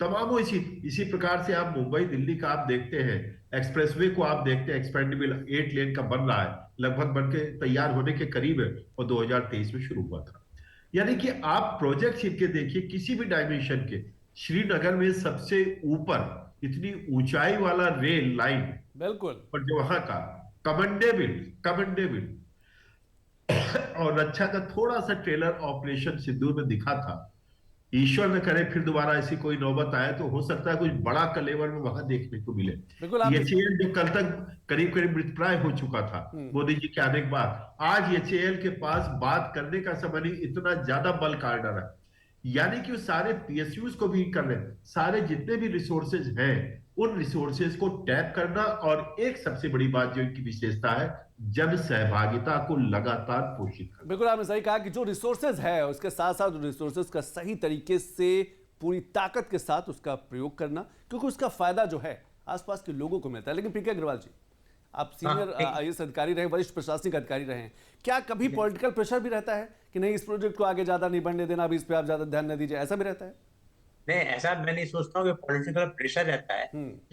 तमाम इसी प्रकार से आप मुंबई दिल्ली का आप देखते हैं, एक्सप्रेसवे को आप देखते हैं, एक्सपेंडेबल 8 लेन का बन रहा है, लगभग बन के तैयार होने के करीब है, और 2023 में शुरू हुआ था। यानी कि आप प्रोजेक्ट इनके देखिए किसी भी डायमेंशन के, श्रीनगर में सबसे ऊपर इतनी ऊंचाई वाला रेल लाइन, बिल्कुल, और जो वहां का कमेंडेबल और रक्षा का थोड़ा सा ट्रेलर ऑपरेशन सिंदूर में दिखा था। ईश्वर न करे फिर दोबारा ऐसी कोई नौबत आए तो हो सकता है कुछ बड़ा कलेवर में वहां देखने को मिले। एचएएल जो कल तक करीब मृतप्राय हो चुका था मोदी जी के आने के बाद, आज एचएएल के पास बात करने का समय नहीं, इतना ज्यादा बल्क ऑर्डर है। यानी कि सारे पीएसयूज को भी कर रहे हैं, सारे जितने भी रिसोर्सेज हैं उन रिसोर्सेज को टैप करना, और एक सबसे बड़ी बात जो इनकी विशेषता है, जन सहभागिता को लगातार पोषित करना। बिल्कुल आपने सही कहा कि जो रिसोर्सेज है उसके साथ साथ रिसोर्सेज का सही तरीके से पूरी ताकत के साथ उसका प्रयोग करना, क्योंकि उसका फायदा जो है आसपास के लोगों को मिलता है। लेकिन प्रियंका अग्रवाल जी, आप सीनियर आईएएस अधिकारी रहे, वरिष्ठ प्रशासनिक अधिकारी रहे हैं, क्या कभी पॉलिटिकल प्रेशर भी रहता है कि नहीं इस प्रोजेक्ट को आगे ज्यादा नहीं बढ़ने देना, अभी इस पे आप ज्यादा ध्यान न दीजिए, ऐसा भी रहता है? नहीं, ऐसा मैं नहीं सोचता हूँ कि पॉलिटिकल प्रेशर रहता है,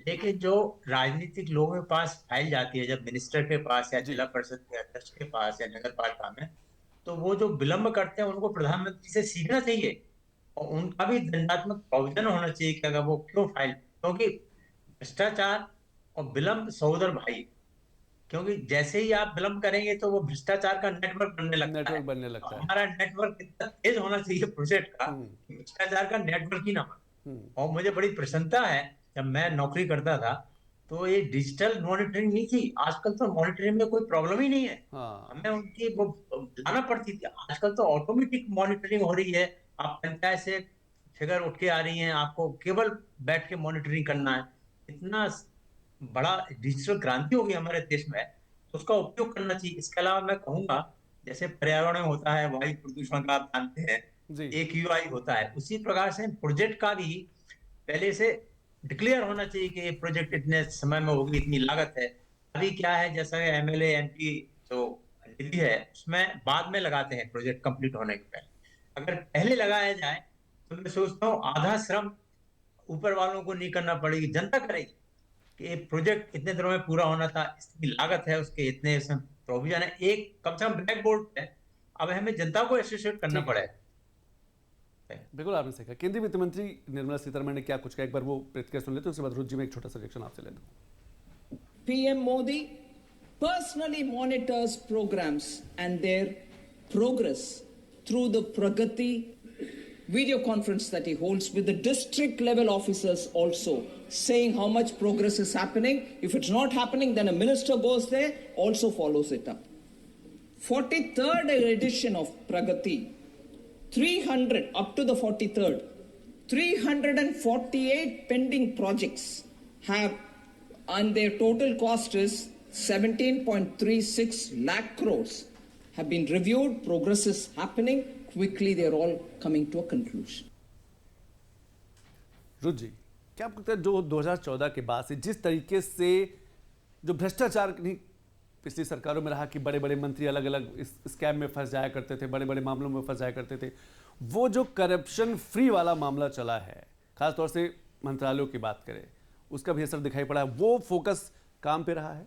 लेकिन जो राजनीतिक लोगों के पास फाइल जाती है, जब मिनिस्टर के पास या जिला परिषद के अध्यक्ष के पास या नगर पालिका में, तो वो जो विलंब करते हैं उनको प्रधानमंत्री से सीखना चाहिए, और उनका भी दंडात्मक प्रावधान होना चाहिए कि अगर वो क्यों फाइल, क्योंकि भ्रष्टाचार और विलंब सहोदर भाई, क्योंकि जैसे ही आप विलंब करेंगे तो वो भ्रष्टाचार का नेटवर्क बनने लगता है। हमारा नेटवर्क इतना तेज होना चाहिए प्रोजेक्ट का, भ्रष्टाचार का नेटवर्क ही ना बने। और मुझे बड़ी प्रसन्नता है, जब मैं नौकरी करता था तो ये डिजिटल मॉनिटरिंग नहीं थी। आजकल तो मॉनिटरिंग में कोई प्रॉब्लम ही नहीं है, हमें उनकी वो लाना पड़ती थी। आजकल तो ऑटोमेटिक मॉनिटरिंग हो रही है, आप पंचायत से फिगर उठ के आ रही है, आपको केवल बैठ के मॉनिटरिंग करना है। इतना बड़ा डिजिटल क्रांति होगी हमारे देश में, तो उसका उपयोग करना चाहिए। इसके अलावा मैं कहूंगा, जैसे पर्यावरण में होता है वायु प्रदूषण का, आप जानते हैं, AQI होता है, उसी प्रकार से प्रोजेक्ट का भी पहले से डिक्लेयर होना चाहिए कि ये प्रोजेक्ट इतने समय में होगी, इतनी लागत है। अभी क्या है, जैसा MLA MP जो निधि है उसमें बाद में लगाते हैं प्रोजेक्ट कंप्लीट होने के पहले। अगर पहले लगाया जाए तो मैं सोचता हूँ आधा श्रम ऊपर वालों को नहीं करना पड़ेगी, जनता करेगी कि ये प्रोजेक्ट इतने दिनों में पूरा होना था, इसकी लागत है, उसके इतने प्रोविजन है, एक कम से कम ब्लैक बोर्ड है। अब हमें जनता को एसोसिएट करना पड़ेगा। बिल्कुल आपने सही कहा। केंद्रीय वित्त मंत्री निर्मला सीतारमण ने क्या कुछ कहा, एक बार वो प्रतिक्रिया सुन लेते हैं, उसके बाद रुचि जी में एक छोटा सा रिएक्शन आपसे ले लूं। PM Modi personally monitors programs and their progress through the Pragati video conference that he holds with the district level officers also, saying how much progress is happening. If it's not happening, then a minister goes there, also follows it up. 43rd edition of Pragati, 300 up to the 43rd, 348 pending projects have, and their total cost is 17.36 lakh crores, have been reviewed. Progress is happening quickly. They're all coming to a conclusion. रुचि जी, क्या आपको लगता है जो 2014 के बाद से जिस तरीके से जो भ्रष्टाचार पिछली सरकारों में रहा कि बड़े बड़े मंत्री अलग अलग इस स्कैम में फंस जाया करते थे, बड़े बड़े मामलों में फंस जाया करते थे, वो जो करप्शन फ्री वाला मामला चला है, खासतौर से मंत्रालयों की बात करें, उसका भी असर दिखाई पड़ा है, वो फोकस काम पे रहा है?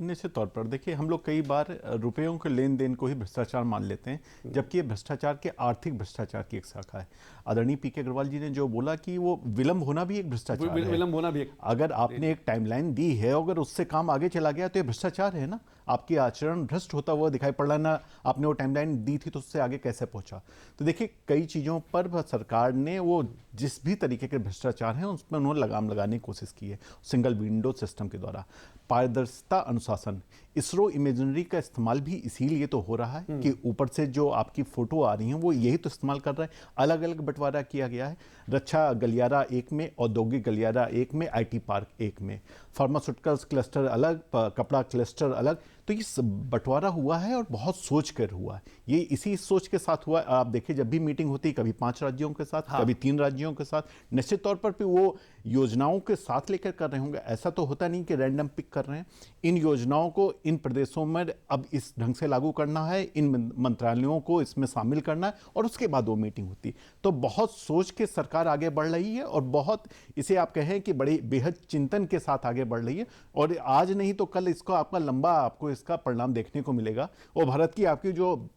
निश्चित तौर पर देखिए, हम लोग कई बार रुपयों के लेन देन को ही भ्रष्टाचार मान लेते हैं, जबकि ये भ्रष्टाचार के आर्थिक भ्रष्टाचार की एक शाखा है। आदरणीय पीके अग्रवाल जी ने जो बोला कि वो विलंब होना भी एक भ्रष्टाचार है। विलंब होना भी एक, अगर आपने एक टाइमलाइन दी है, अगर उससे काम आगे चला गया तो ये भ्रष्टाचार है ना। आपकी आचरण भ्रष्ट होता हुआ दिखाई पड़ रहा ना, आपने वो टाइमलाइन दी थी तो उससे आगे कैसे पहुंचा। तो देखिए, कई चीज़ों पर सरकार ने वो जिस भी तरीके के भ्रष्टाचार हैं उस पर उन्होंने लगाम लगाने की कोशिश की है। सिंगल विंडो सिस्टम के द्वारा पारदर्शिता, अनुशासन, इसरो इमेजिनरी का इस्तेमाल भी इसीलिए तो हो रहा है कि ऊपर से जो आपकी फोटो आ रही हैं वो यही तो इस्तेमाल कर रहा है। अलग अलग बंटवारा किया गया है, रक्षा गलियारा एक में, औद्योगिक गलियारा एक में, IT पार्क एक में, फार्मास्यूटिकल्स क्लस्टर अलग, कपड़ा क्लस्टर अलग। तो ये बंटवारा हुआ है और बहुत सोच कर हुआ है। ये इसी सोच के साथ हुआ। आप देखिए, जब भी मीटिंग होती है, कभी 5 राज्यों के साथ, कभी 3 राज्यों के साथ, निश्चित तौर पर वो योजनाओं के साथ लेकर कर रहे होंगे। ऐसा तो होता नहीं कि रैंडम पिक कर रहे हैं। इन योजनाओं को इन प्रदेशों में अब इस ढंग से लागू करना है, इन मंत्रालयों को इसमें शामिल करना है, और उसके बाद वो मीटिंग होती है। तो बहुत सोच के सरकार आगे बढ़ रही है और बहुत, इसे आप कहें कि बड़े बेहद चिंतन के साथ आगे बढ़ रही है। और आज नहीं तो कल इसको आपका लंबा, आपको इसका परिणाम देखने को मिलेगा। और भारत की आपकी जो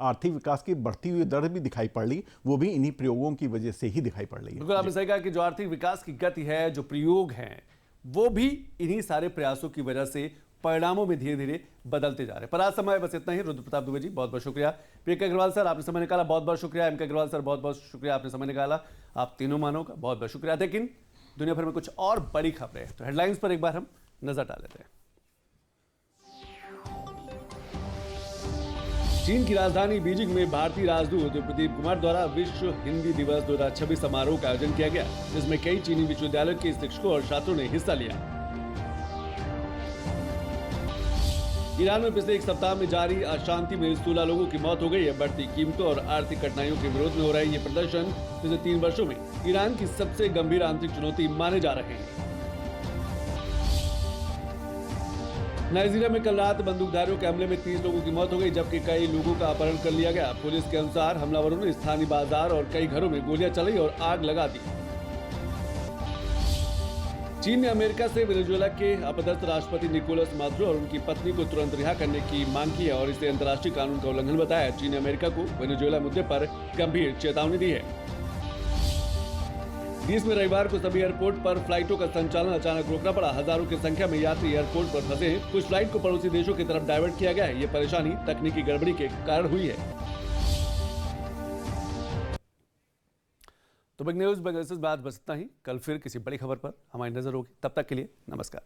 आर्थिक विकास की बढ़ती हुई दर भी दिखाई पड़ रही, वो भी इन्हीं प्रयोगों की वजह से ही दिखाई पड़ रही है। बिल्कुल आपने सही कहा कि जो आर्थिक विकास की गति है, जो प्रयोग हैं, वो भी इन्हीं सारे प्रयासों की वजह से परिणामों में धीरे धीरे बदलते जा रहे हैं। पर आज समय बस इतना ही। रुद्र प्रताप दुबे जी, बहुत बहुत शुक्रिया। पीके अग्रवाल सर, आपने समय निकाला, बहुत बहुत शुक्रिया। MK अग्रवाल सर, बहुत बहुत शुक्रिया, आपने समय निकाला। आप तीनों मानव का बहुत बहुत शुक्रिया। लेकिन दुनिया भर में कुछ और बड़ी खबरें हैं, तो हेडलाइंस पर एक बार हम नजर डाल लेते हैं। चीन की राजधानी बीजिंग में भारतीय राजदूत प्रदीप कुमार द्वारा विश्व हिंदी दिवस 2026 समारोह का आयोजन किया गया, जिसमें कई चीनी विश्वविद्यालयों के शिक्षकों और छात्रों ने हिस्सा लिया। ईरान में पिछले एक सप्ताह में जारी अशांति में 16 लोगों की मौत हो गई है। बढ़ती कीमतों और आर्थिक कठिनाइयों के विरोध में हो रहा है ये प्रदर्शन पिछले 3 वर्षों में ईरान की सबसे गंभीर आंतरिक चुनौती माने जा रहे हैं। नाइजीरिया में कल रात बंदूकधारियों के हमले में 30 लोगों की मौत हो गई, जबकि कई लोगों का अपहरण कर लिया गया। पुलिस के अनुसार हमलावरों ने स्थानीय बाजार और कई घरों में गोलियां चलाई और आग लगा दी। चीन ने अमेरिका से वेनेजुएला के अपदस्थ राष्ट्रपति निकोलस मादुरो और उनकी पत्नी को तुरंत रिहा करने की मांग की है और इसे अंतर्राष्ट्रीय कानून का उल्लंघन बताया। चीन ने अमेरिका को वेनेजुएला मुद्दे पर गंभीर चेतावनी दी है। देश में रविवार को सभी एयरपोर्ट पर फ्लाइटों का संचालन अचानक रोकना पड़ा। हजारों की संख्या में यात्री एयरपोर्ट पर फंसे। कुछ फ्लाइट को पड़ोसी देशों की तरफ डाइवर्ट किया गया है। ये परेशानी तकनीकी गड़बड़ी के कारण हुई है। तो बिग न्यूज बात बस इतना ही। कल फिर किसी बड़ी खबर पर हमारी नजर होगी। तब तक के लिए नमस्कार।